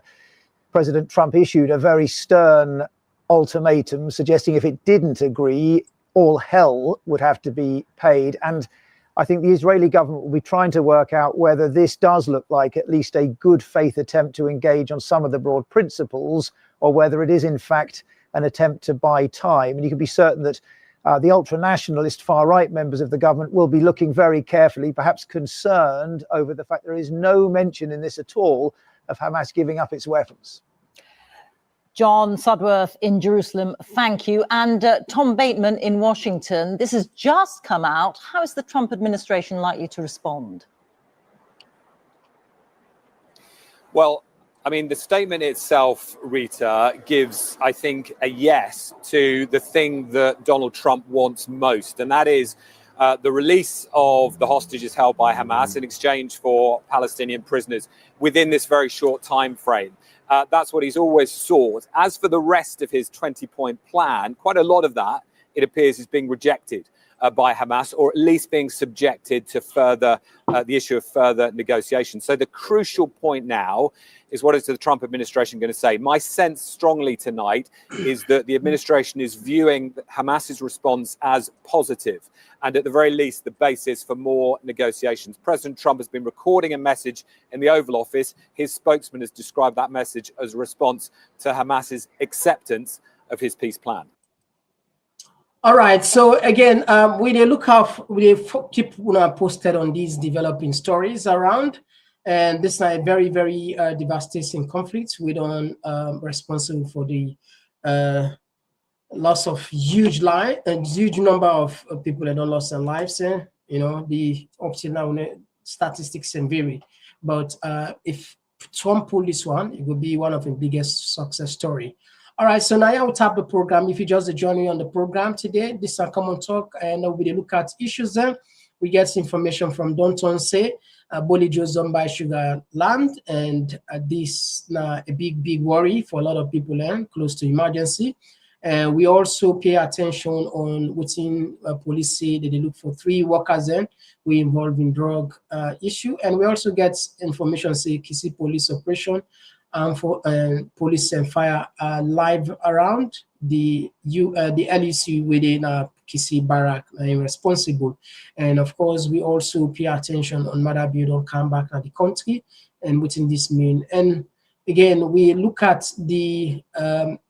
President Trump issued a very stern ultimatum, suggesting if it didn't agree, all hell would have to be paid. And I think the Israeli government will be trying to work out whether this does look like at least a good faith attempt to engage on some of the broad principles, or whether it is in fact an attempt to buy time. And you can be certain that the ultra-nationalist far-right members of the government will be looking very carefully, perhaps concerned over the fact there is no mention in this at all of Hamas giving up its weapons. John Sudworth in Jerusalem, thank you. And Tom Bateman in Washington, this has just come out. How is the Trump administration likely to respond? Well, I mean, the statement itself, Rita, gives, I think, a yes to the thing that Donald Trump wants most, and that is the release of the hostages held by Hamas in exchange for Palestinian prisoners within this very short time frame. That's what he's always sought. As for the rest of his 20-point plan, quite a lot of that, it appears, is being rejected by Hamas, or at least being subjected to further the issue of further negotiations. So the crucial point now is, what is the Trump administration going to say? My sense strongly tonight is that the administration is viewing Hamas's response as positive, and at the very least the basis for more negotiations. President Trump has been recording a message in the Oval Office. His spokesman has described that message as a response to Hamas's acceptance of his peace plan. All right. So again, we keep posted on these developing stories around, and this is a very, very devastating conflict. We don't responsible for the loss of huge number of people that don't lost their lives. The up till now statistics can vary, but if Trump pull this one, it would be one of the biggest success story. All right, so now I will tap the program. If you just join me on the program today, this is Komon-Tok, and we look at issues there. We get information from Downtown Say, Bolle Jos by Sugar Land, and this now a big worry for a lot of people close to emergency. We also pay attention on within police say that they look for 3 workers we involved in drug issue, and we also get information say Kisi police operation for police and fire live around the LUC within Kisi Barrack responsible. And of course, we also pay attention on Madabi don't come back at the country and within this mean. And again, we look at the Alfred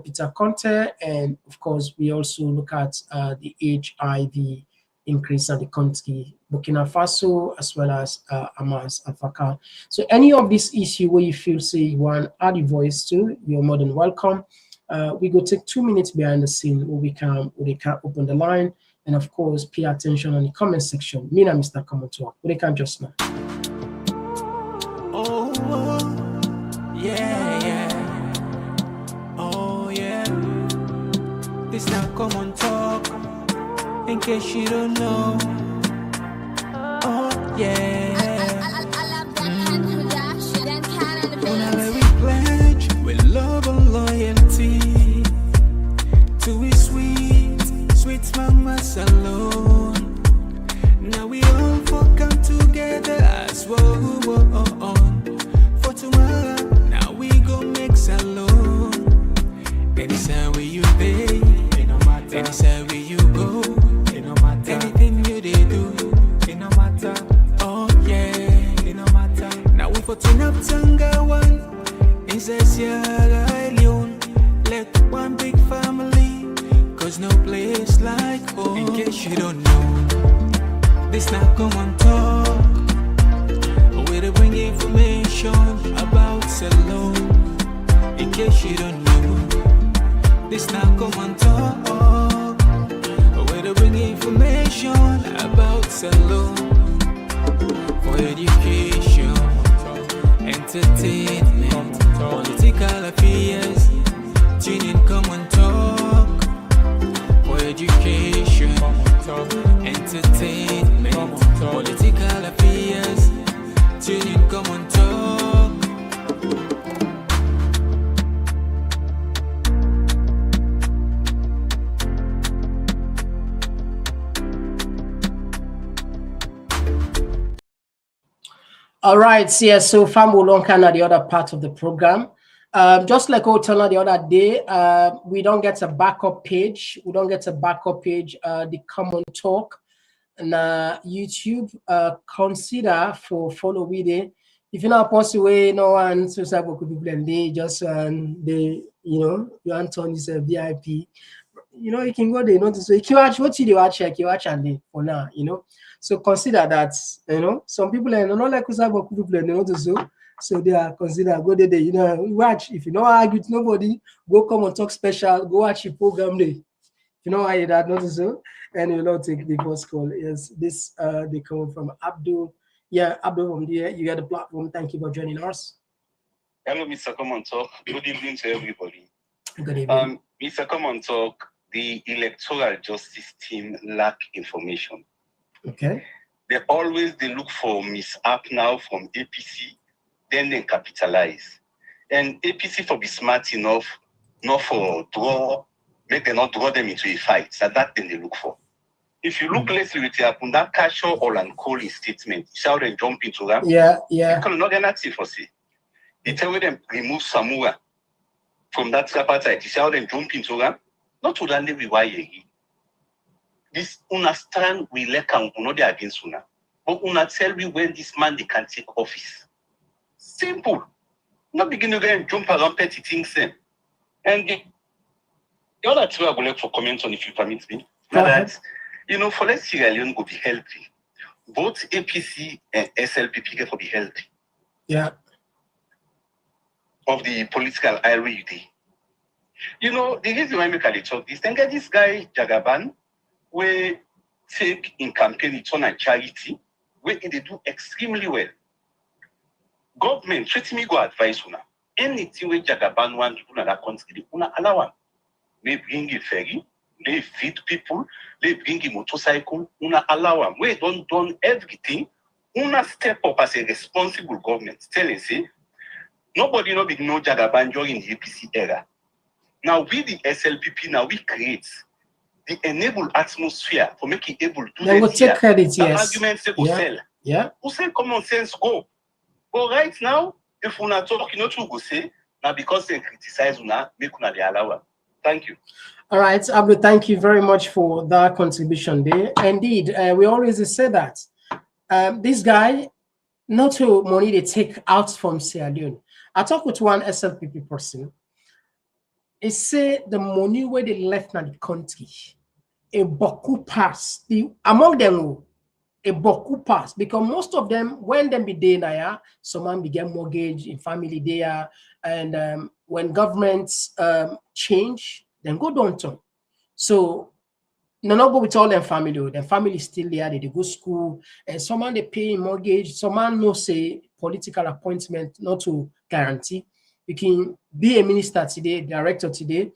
Peter Conte, and of course, we also look at the HIV increase in the country, Burkina Faso, as well as Hamas, Al-Fakar. So any of this issue where you feel say you want to add your voice to, you're more than welcome. We go take 2 minutes behind the scene where they can open the line, and of course, pay attention on the comment section. Me and Mr. Komon-Tok, they can just now. Oh, yeah. Oh, yeah. This now Komon-Tok. In case you don't know, oh yeah. Whenever we pledge with love and loyalty to a sweet mama salon. Now we all come together as one for tomorrow. Now we go make salon. Anytime where you pay, anytime where you go. Anything you they do, it no matter. Oh yeah, it no matter. Now we for turn up Tanga one inside Sierra Leone. Let one big family, cause no place like home. In case you don't know, this now Komon-Tok. Where to bring information about Salon. In case you don't know, this now Komon-Tok. To bring information about salon for education, entertainment, political affairs. Tune in, Komon-Tok for education, entertainment. All right, yeah, so fam will on kind of the other part of the program. Just like I told the other day, we don't get a backup page. We don't get a backup page. The Komon-Tok and YouTube. Consider for follow with it. If you're not possible, no one so people and they just they you Anton is a VIP. You can go there, so you watch what you watch, you watch and for now, So consider that, some people are not like Kusabo people and they so they are consider go there, watch. If you don't argue with nobody, go Komon-Tok special, go watch your program there. Why that not so, and you not take the first call. Yes, this they come from Abdul. Yeah, Abdul from there. You got the platform. Thank you for joining us. Hello, Mr. Komon-Tok. Good evening to everybody. Good evening. Mr. Komon-Tok, the electoral justice team lack information. Okay. They look for mishap now from APC, then they capitalize. And APC for be smart enough, not for make them not draw them into a fight. So that thing they look for. If you look closely with that Kasho or and Kohli statement, shall they jump into that? Yeah. Because not active for say. They tell them remove Samura from that tripartite. Shall they jump into that? Not to that we why this understand we like and not against una. But una tell me when this man they can take office. Simple. Not begin to go and jump around petty things then. And the other two I would like for comment on, if you permit me, that for let Sierra Leone go be healthy. Both APC and SLPP get for be healthy. Yeah. Of the political IRUD. The reason why I make a talk is then get this guy Jagaban, where take in campaign it's on a charity, where they do extremely well. Government treat me go advice una. Anything where Jagaban want to do in that country, una allow him. They bring a ferry, they feed people, they bring a motorcycle, una allow them. We don't done everything. Una step up as a responsible government. Telling say, nobody no big no Jagaban during the APC era. Now with the SLPP, now we create the enable atmosphere for making able to they will take credit, the yes. arguments they go sell. Yeah. Who say common sense go? But right now, if una talk, to go say, now because they criticize una, make una they allow them. Thank you. All right, Abdul, thank you very much for that contribution there. Indeed, we always say that this guy, not to money they take out from Sierra Leone. I talked with one SLPP person. He said the money where they left in the country, a boku pass. Among them, a boku pass, because most of them, when they be there, someone began mortgage in family there, and when governments change, then go downtown. So not go with all their family. Their family is still there. They go school, and someone they pay mortgage. Someone no say political appointment not to guarantee. You can be a minister today, director today.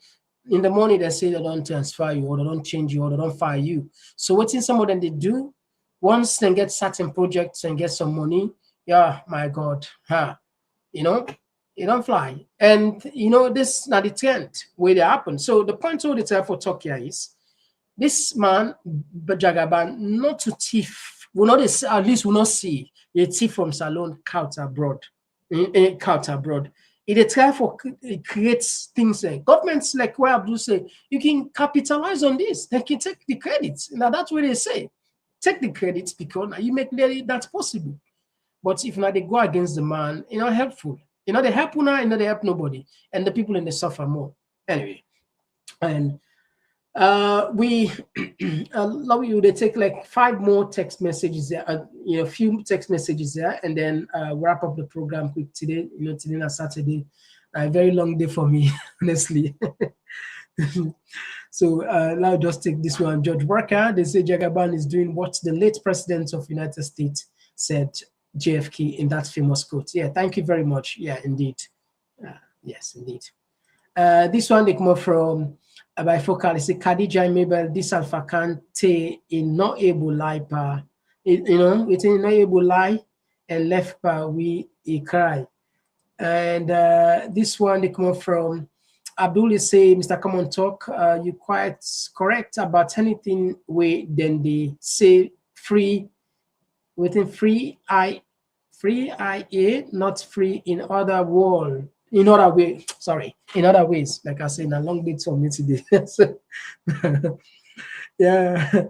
In the morning they say they don't transfer you, or they don't change you, or they don't fire you. So what in some of them they do? Once they get certain projects and get some money, yeah, my God, it don't fly. And this not the trend where they happen. So the point all the time for Tokyo is this man, Jagaban, not to thief, at least will not see a thief from Salon count abroad. It try for it creates things like governments like where Abdul say you can capitalize on this, they can take the credits. Now that's what they say. Take the credits because now you make that's possible. But if not, they go against the man, helpful. They help una, they help nobody. And the people in the suffer more. Anyway. And we love you. They take like 5 more text messages there, a few text messages there, and then wrap up the program quick today. Today is Saturday. A very long day for me, honestly. So now just take this one. George Barker, they say Jagaban is doing what the late president of United States said, JFK, in that famous quote. Yeah, thank you very much. Yeah, indeed. Yes, indeed. This one they come up from bifocal. They say Khadija Mabel, this Alpha Kante in not able lie pa, it's in not able lie and left pa we cry. And this one they come up from Abdul say, Mr. Komon-Tok, you quite correct about anything where then they say free within free free IA, not free in other world. In other way, sorry, in other ways, like I said, in a long bit for me today. So, yeah.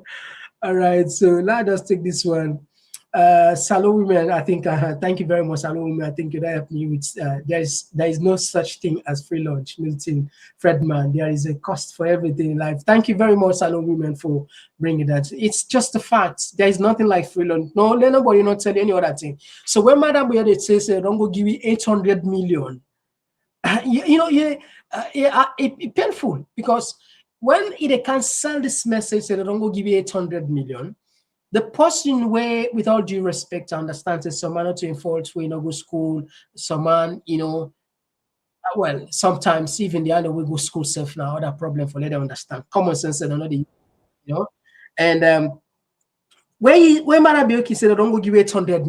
All right. So let us take this one. Salon women, I think. Thank you very much, Salon women. I think you helped me with. There is no such thing as free lunch, Milton Fredman. There is a cost for everything in life. Thank you very much, Salon women, for bringing that. It's just a fact. There is nothing like free lunch. No, let nobody not tell you any other thing. So when Madam Boye says, "Don't go give you 800 million," it's painful because when they can sell this message, they don't go give you 800 million. The person where, with all due respect, understands that someone not in fault where you know go school, someone well, sometimes even the other way go school self now, other problem for let them understand common sense and another, and when Marabioki said don't go give 800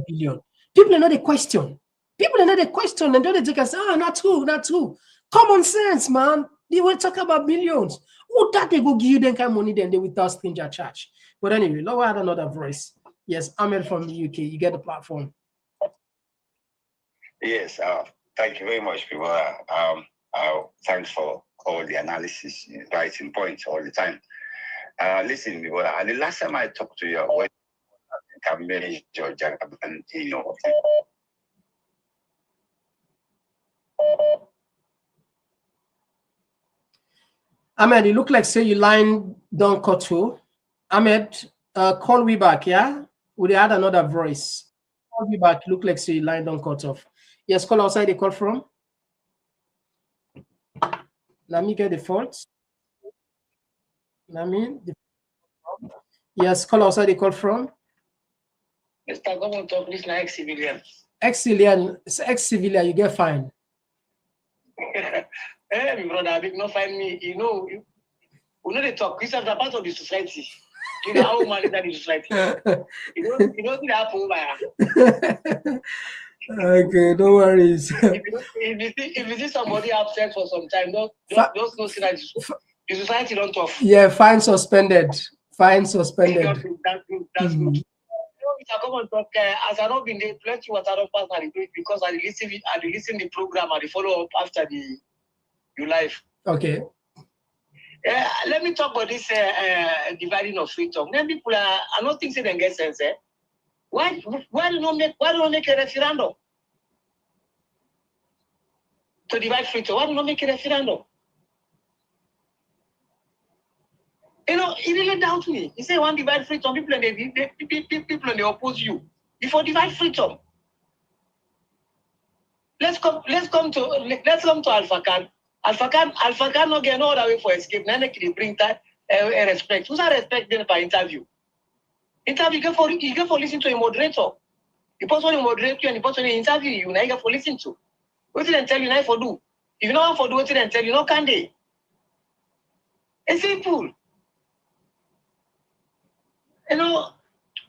billion, people are not a question. People are not a question, and don't they take us, not true. Common sense, man. They will talk about millions. Who that they go give you that kind of money, then they without stranger charge. But anyway, now I had another voice. Yes, Ahmed from the UK. You get the platform. Yes, thank you very much, people. Thanks for all the analysis, writing points all the time. Listen, people, the last time I talked to you, when I managed your job, and Ahmed, you look like say you line don't cut through. Ahmed, call me back, yeah? Would they add another voice? Call me back. Look like say you line don't cut off. Yes, call outside. They call from. Let me get the faults. Yes, call outside. They call from. Mr. Komon-Tok, this is ex-civilian. Ex-civilian, you get fined. Hey, my brother, big no find me. You know they talk. This is a part of the society. You know how man is in the society. You know the happen by. Okay, no worries. If you see somebody upset for some time, just know that the society don't talk. Yeah, fine suspended. Fine suspended. That's good. Mr. Komon-Tok, as I not been there, plenty what I don't pass because I listen the program and the follow up after your life. Okay. Let me talk about this dividing of freedom. Then people I don't think they get sense. Why do not make a referendum to divide freedom? Why do not make a referendum? It really doubts me. You say one divide freedom, people and they oppose you. Before divide freedom. Let's come to Alpha Khan. Alpha Khan not get no other way for escape. Now they bring that respect. Who's that respect then by interview? Interview you get for listen to a moderator. The person who moderate you and the person who interview you, now you get for listen to. What did they tell you now for do? If you know how for do, what did they tell you? No can they? It's simple.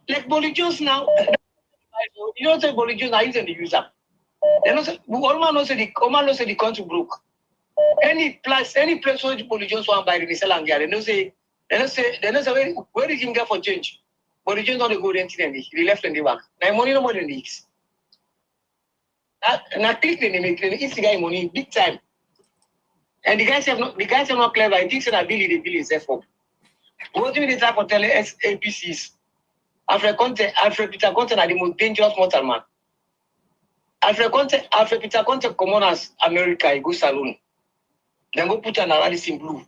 Like Bolle Jos now. You don't say Bolle Jos now using the user. They don't say Oman knows the country broke. Any place where Bolle Jos want buy the sell and get, they don't say where did you get for change? Bolle Jos not the good anything. They left and they back. Now money no more than the X. Now click they make it's the guy money big time. And the guys have not clever. I think that the bill is up. What do you try for tell APCs? Alfred Peter Conte are the most dangerous mortal man. Alfred Peter Conte come as America, he go saloon. Then go put an analysis in blue.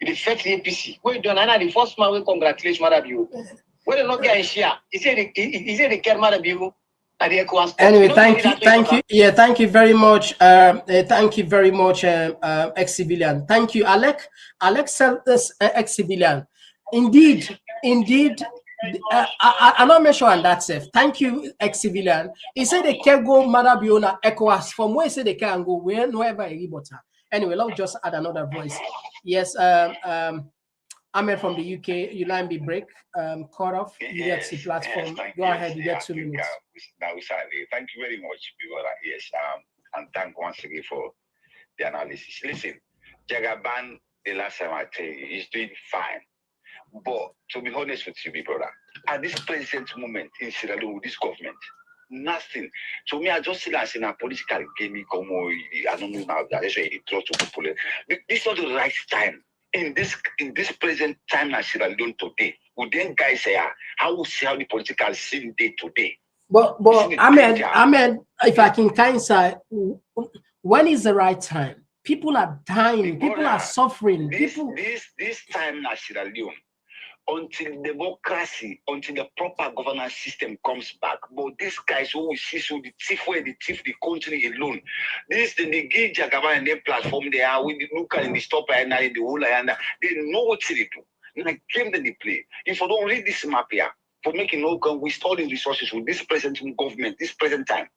It affects the APC. Wait, don't I the first man will congratulate Madabiu. When they not get share, he said they care Madabiu at the ECOWAS. Anyway, thank you. Yeah, thank you very much. Thank you very much, ex-civilian. Thank you, Alex ex-civilian. Indeed. I'm not sure on that safe. Thank you, ex-civilian. He said they can go Madabiona ECOWAS from where he said they can go wherever anyway, let's just add another voice. Yes, Ahmed from the UK, you line be break, cut off, you get the platform. Go ahead, you get 2 minutes. Thank you very much, people. Yes, and thank once again for the analysis. Listen, Jagaban, the last time I tell you, is doing fine. But to be honest with you, brother, at this present moment in Sierra Leone with this government, nothing. To me, I just see that as in a political game. I don't know now. That's why it draws to people. This is not the right time. In this present time, as Sierra Leone today, would then guys say, how will see how the political scene day today? But Ahmed, if I can kind say, when is the right time? People are dying. People are suffering. This time, as Sierra Leone, until democracy, until the proper governance system comes back. But these guys who we see, so the thief the country alone. This the give Jagaban and their platform they are with the look and the stop and the whole and they know what to do. Like game that they play. If you don't read this map here, for making no can we store the resources with this present government, this present time.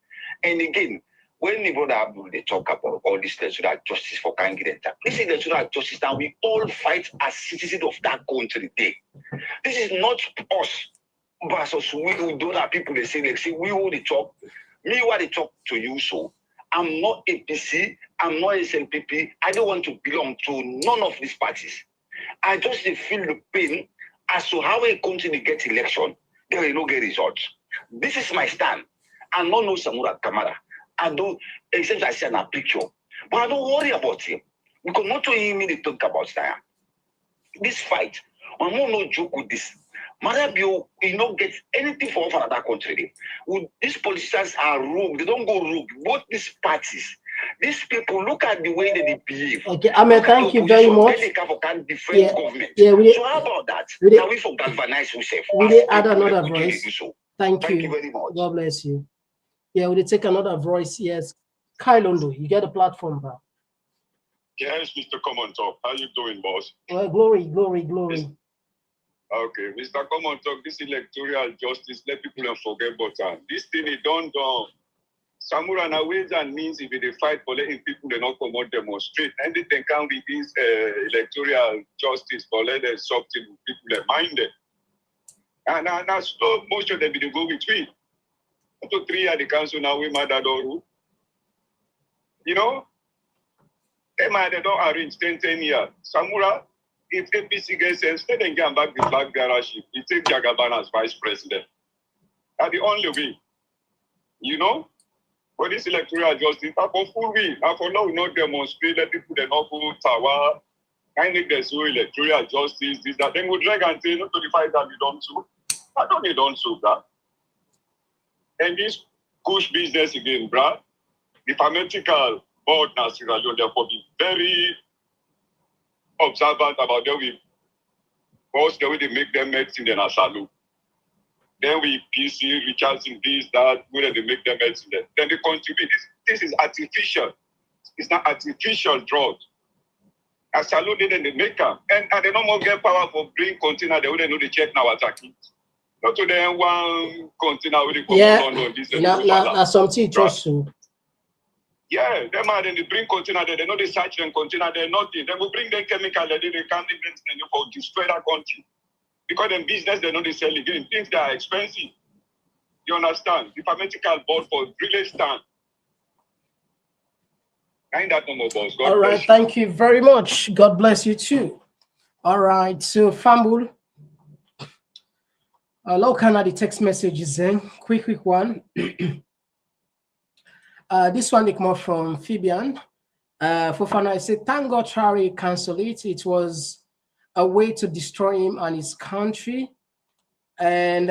And again, when the brother Abdul they talk about all this natural justice for Kangidenta, this is natural justice that we all fight as citizens of that country today. This is not us versus we do that people they say we who they talk, me what they talk to you so. I'm not APC, I'm not SNPP, I don't want to belong to none of these parties. I just feel the pain as to how a country get election, they will not get results. This is my stand. I don't know Samura Kamara. I don't, except I see a picture. But I don't worry about him. Because not to hear me they talk about that. This fight, I'm not joke with this. Marabio will not get anything from another country. These politicians are rogue. They don't go rogue. Both these parties, these people, look at the way that they behave. Okay, Ahmed, thank you very much. They can defend government. Yeah, so how about that? Can we for galvanize ourselves? We add another voice. Thank you very much. God bless you. Yeah, we'll take another voice. Yes. Kailondo, you get a platform, bro. Yes, Mr. Komon-Tok. How you doing, boss? Well, glory. Okay, Mr. Komon-Tok, this electoral justice, let people forget about this thing is done. Samura na ways and means if they fight for letting people they not come out demonstrate. And they can with this electoral justice for letting something people they mind it. And so most of them will go between. Up to 3 years the council now we mad at all. You know? They don't arrange 10 years. Samura, if APC gets sense, let them get back the flag bearership. It takes Jagaban as vice president. That's the only way. You know? For this electoral justice, for full way. For now, we not demonstrate, let people they not go tower. I think there's no electoral justice, this, that. Then we drag and say, not to the fight that we don't sue. I don't need don't sue that. And this push business again, bruh. The pharmaceutical board now, Sierra Leone, therefore be very observant about the way the way they make them medicine in a salute. Then we PC, Richardson, this, that, where they make them medicine. Then they contribute. This is artificial. It's not artificial drugs. A salute then they make them. And they no more get power for Brink container, they wouldn't know they check now attacking. Not to them one container with the London. That's something trust to. Yeah, them are then they bring container there. They know they search them container there, nothing. They will bring them chemical there. They can't even for destroy that country. Because them business, they know they sell it. Things that are expensive. You understand? The pharmaceutical board for really stand. I ain't that no more, boss. God all right, bless thank you very much. God bless you too. All right, so Fambul. Look at the text messages then. Quick one. This one is more from Fabian. Fofana, I said, thank God Traore cancelled it. It was a way to destroy him and his country. And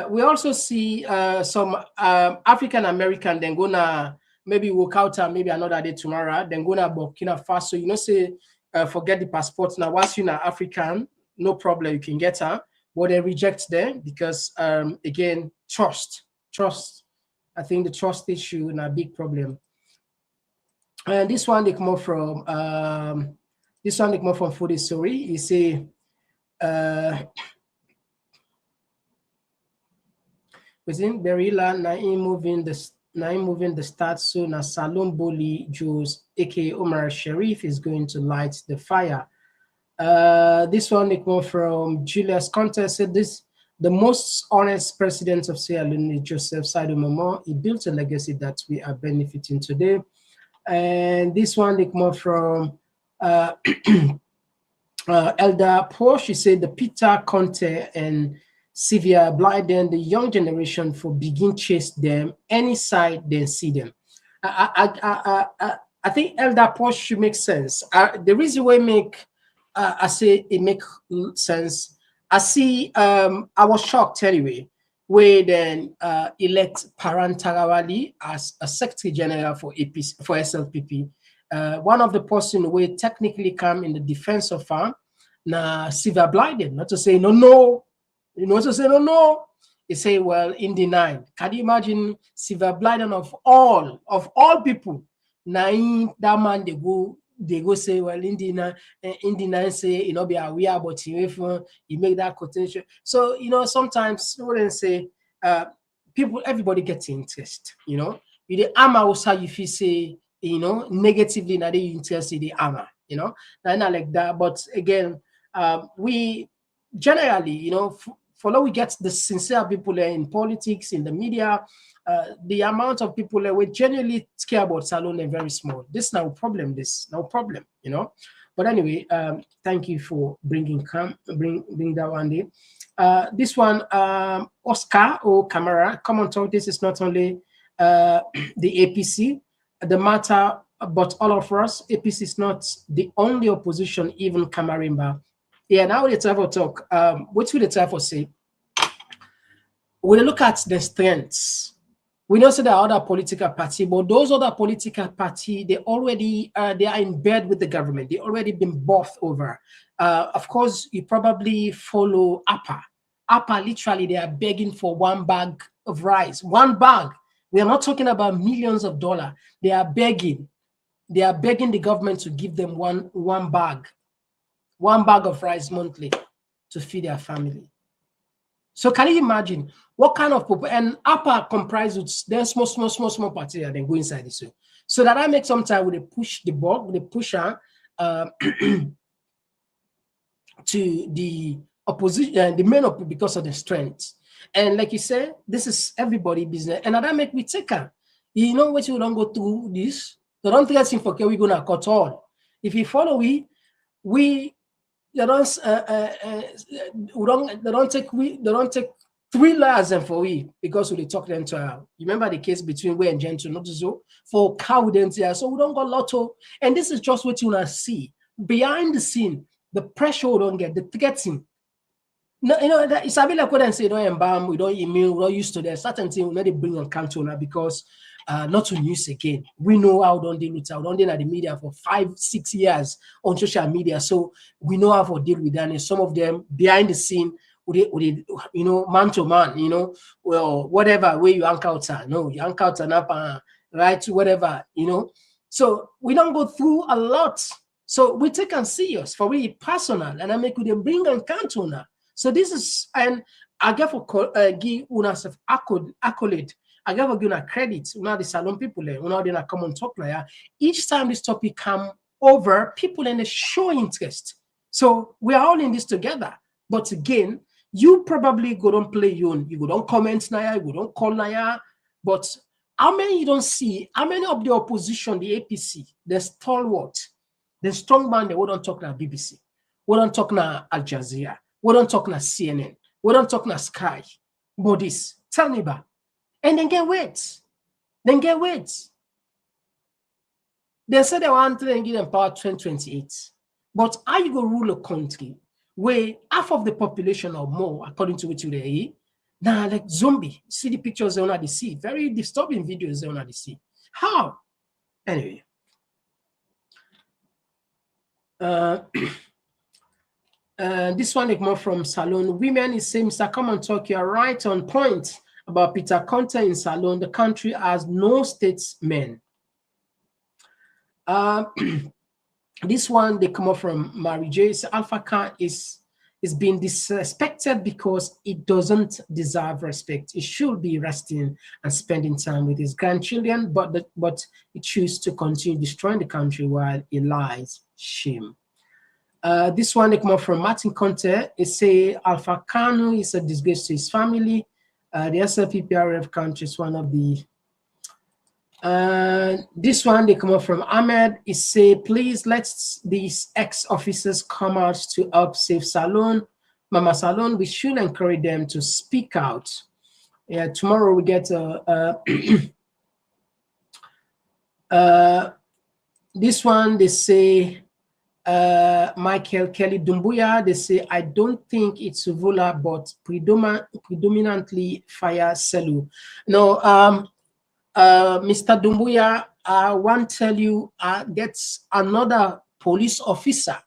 we also see some African American then gonna maybe walk out and maybe another day tomorrow, then gonna Burkina Faso. You know, say forget the passport. Now, once you're African, no problem, you can get her. But they reject them because again, trust. I think the trust issue is a big problem. And this one they come up from Foodie Story. You see, within Berilla, Naim moving the start soon as Salom Bolle Jos, aka Omar Sharif, is going to light the fire. This one they come from Julius Contest said this. The most honest president of Sierra Leone is Joseph Saidu Momo. He built a legacy that we are benefiting today. And this one they come from Elder Poor. She said the Peter Conte and severe blind, the young generation for begin chase them any side they see them. I think elder post should make sense. The reason why I say it make sense. I see. I was shocked anyway. Where then elect Paran Tarawali as a Secretary General for APC, for SLPP. One of the person who technically come in the defense of farm na severe blinded. Not to say no. You know, to say no. They say, well, in the nine. Can you imagine severe blinded of all people? Nine that man they go say, well, in the nine say, you know, be aware about you make that quotation. So, you know, sometimes wouldn't say everybody gets interest, you know. You the armor also if you say, you know, negatively now they interest in the armor, you know, not like that. But again, we generally, you know, follow we get the sincere people in politics, in the media, the amount of people that we genuinely care about Salone are very small. This no problem, you know. But anyway, thank you for bring that one day. This one, Oscar or Camara, Komon-Tok. This is not only the APC, the matter, but all of us. APC is not the only opposition, even Kamarimba. Yeah, now let's have a talk. What will the time for say? We look at the strengths. We know that there are other political parties, but those other political parties, they already they are in bed with the government. They already been bought over. Of course, you probably follow APA. APA, literally, they are begging for one bag of rice. One bag. We are not talking about millions of dollars. They are begging. They are begging the government to give them one bag of rice monthly to feed their family. So can you imagine what kind of people, and APA comprises then small party and then go inside this way. So that I make some time with a push the ball, with a pusher to the opposition, the main opposition because of the strength. And like you said, this is everybody business. And that make me take her. You know what you don't go through this? They don't think that's for we're gonna cut all. If you follow we they don't take 3 lawyers and for we because we talk them to you remember the case between we and Gentry not so for cow here. So we don't got lotto. And this is just what you wanna see. Behind the scene, the pressure we don't get, the threatening. No, you know, it's a bit like what I say, don't embalm, we don't immune, we're not used to that. Certain things we need to bring on council now because not to news again. We know how don't deal with how don't deal at the media for 5-6 years on social media. So we know how to deal with that. And some of them behind the scene, you know, man to man, you know, well, whatever way you encounter, no, you encounter up, right, whatever, you know. So we don't go through a lot. So we take and serious for really personal, and I make them bring and count now. So this is, and I give give una accolade. I give a credit. Una the salon people there, una the Komon-Tok there. Each time this topic come over, people in the show interest. So we are all in this together. But again, you probably go don't play you go don't comment naya, you go don't call naya. But how many you don't see? How many of the opposition, the APC, the stalwart, the strong man, they wouldn't talk na BBC, we don't talk na Al Jazeera, we don't talk na CNN, we don't talk na Sky. But this, tell me about. And then get weight. Then get weight. They said they want to give them power 2028. But how you go rule a country where half of the population or more, according to what you hear, now like zombie. See the pictures they already see. Very disturbing videos they already see. How? Anyway. This one is more from Salon. Women is saying, Mr. Komon-Tok, you are right on point about Peter Conte in Salon. The country has no statesmen. This one, they come up from Mary J. So Alpha Khan is being disrespected because it doesn't deserve respect. It should be resting and spending time with his grandchildren, but it chooses to continue destroying the country while it lies. Shame. This one, they come up from Martin Conte. It say Alpha Kanu is a disgrace to his family. The SLPPRF country is one of the. This one, they come up from Ahmed. It say, please let these ex-officers come out to help save Salon. Mama Salon, we should encourage them to speak out. Yeah, tomorrow we get this one. They say Michael Kelly Dumbuya. They say I don't think it's Suvula, but predominantly Fire Selu. No, Mr. Dumbuya, I want to tell you, that's another police officer.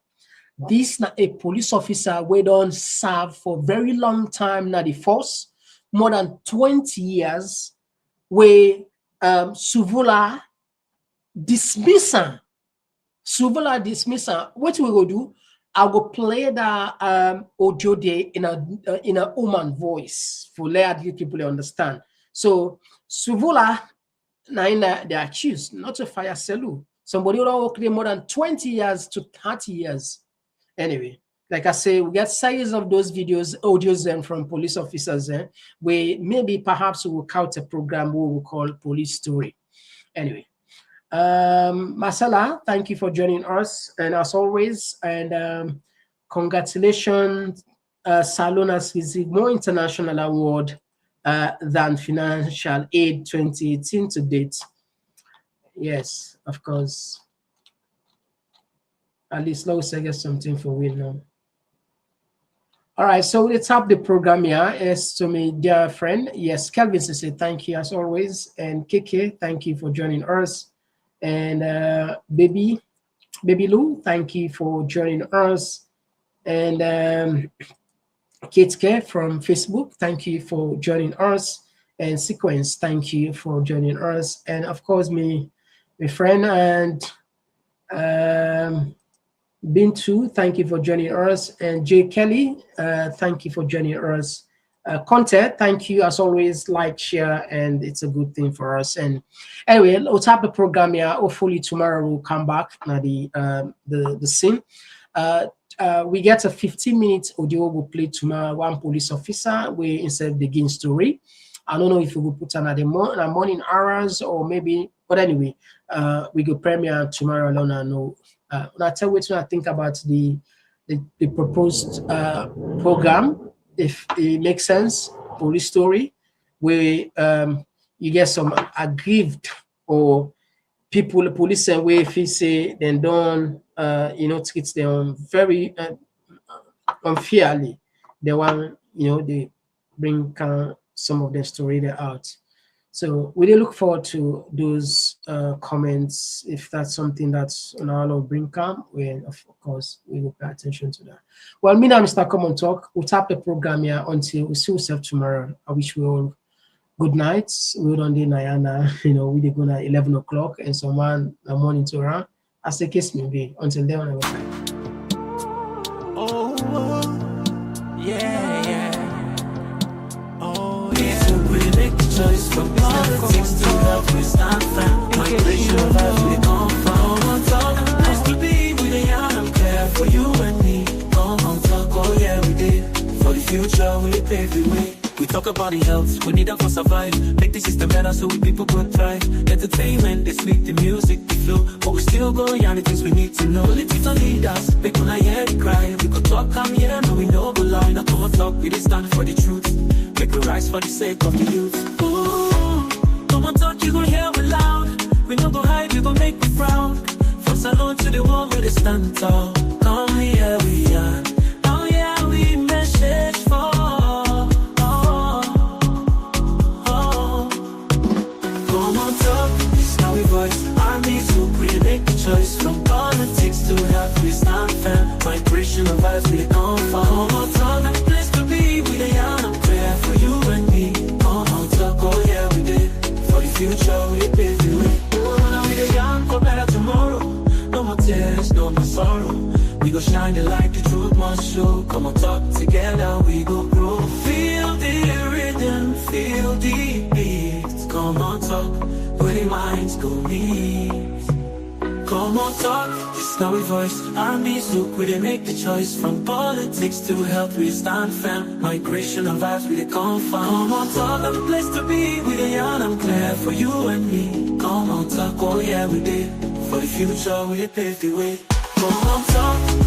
This not a police officer we don't serve for very long time now the force, more than 20 years, where Suvula dismissal. Suvula dismissal. What we go do? I will play the audio day in a woman voice for let people understand. So Suvula, now they accused not to fire Selu. Somebody who work there more than 20 years to 30 years. Anyway, like I say, we get series of those videos, audios from police officers where maybe perhaps we will count a program we will call Police Story. Anyway, Marcella, thank you for joining us. And as always, and congratulations, Salon has received more international award than Financial Aid 2018 to date. Yes, of course. At least let's get something for we now. All right, so let's have the program here. As to my dear friend, yes, Kelvin say thank you as always, and KK, thank you for joining us, and Baby Lou, thank you for joining us, and Kate K from Facebook, thank you for joining us, and Sequence, thank you for joining us, and of course my friend and Bintu, thank you for joining us, and Jay Kelly, thank you for joining us. Content, thank you as always. Like, share, and it's a good thing for us. And anyway, let's have the program here. Hopefully tomorrow we'll come back now the scene. We get a 15-minute audio we'll play tomorrow. One police officer we instead begin story. I don't know if we will put another morning hours or maybe, but anyway, we go premiere tomorrow alone. I know. I tell you what I think about the proposed program, if it makes sense, police story, where you get some aggrieved or people, the police and way if you say then don't treat them very unfairly. They want they bring some of their story there out. So we really look forward to those comments. If that's something that's on our Brink, well, of course, we will pay attention to that. Well, me and Mr. Komon-Tok, we'll tap the program here until we see ourselves tomorrow. I wish we all good nights. We're on the Nayana, we're going at 11 o'clock and someone the morning to around. As the case may be. Until then, I will bye. Choice from politics to help we stand firm. Migration of life we come from. Komon-Tok, nice to be with a young care for you and me. Komon-Tok, oh yeah we did. For the future we pave the way. We talk about the health, we need them for survive. Make the system better so we people could thrive. Entertainment, they speak the music, the flow. But we still go on the things we need to know. Little leaders, people not hear the cry. We could talk, come here, no we know go lie. Not Komon-Tok, we just stand for the truth. Make we rise for the sake of the youth. Ooh, Komon-Tok, you gon' hear me loud. We no go hide, we gon' make me proud. From Salon to the wall where they stand tall. Come here, we are. Oh yeah, we message for. Komon-Tok, this how we voice. Armies who make the choice. From politics to health, we stand firm. Migration of vibes, we come from. Komon-Tok, a place to be with a young prayer for you and me. Komon-Tok, oh yeah we did. For the future we pave the way. Oh, now we the young for better tomorrow. No more tears, no more sorrow. We go shine the light, the truth must show. Komon-Tok, together we go grow. Feel the rhythm, feel the beats. Komon-Tok, where the minds go meet. Komon-Tok, this how we voice. Armies look where they make the choice. From politics to health, we stand firm. Migration of vibes, we they come from. Komon-Tok, a place to be with a young and clear for you and me. Komon-Tok, oh yeah we did. For the future, we pave the way. Komon-Tok.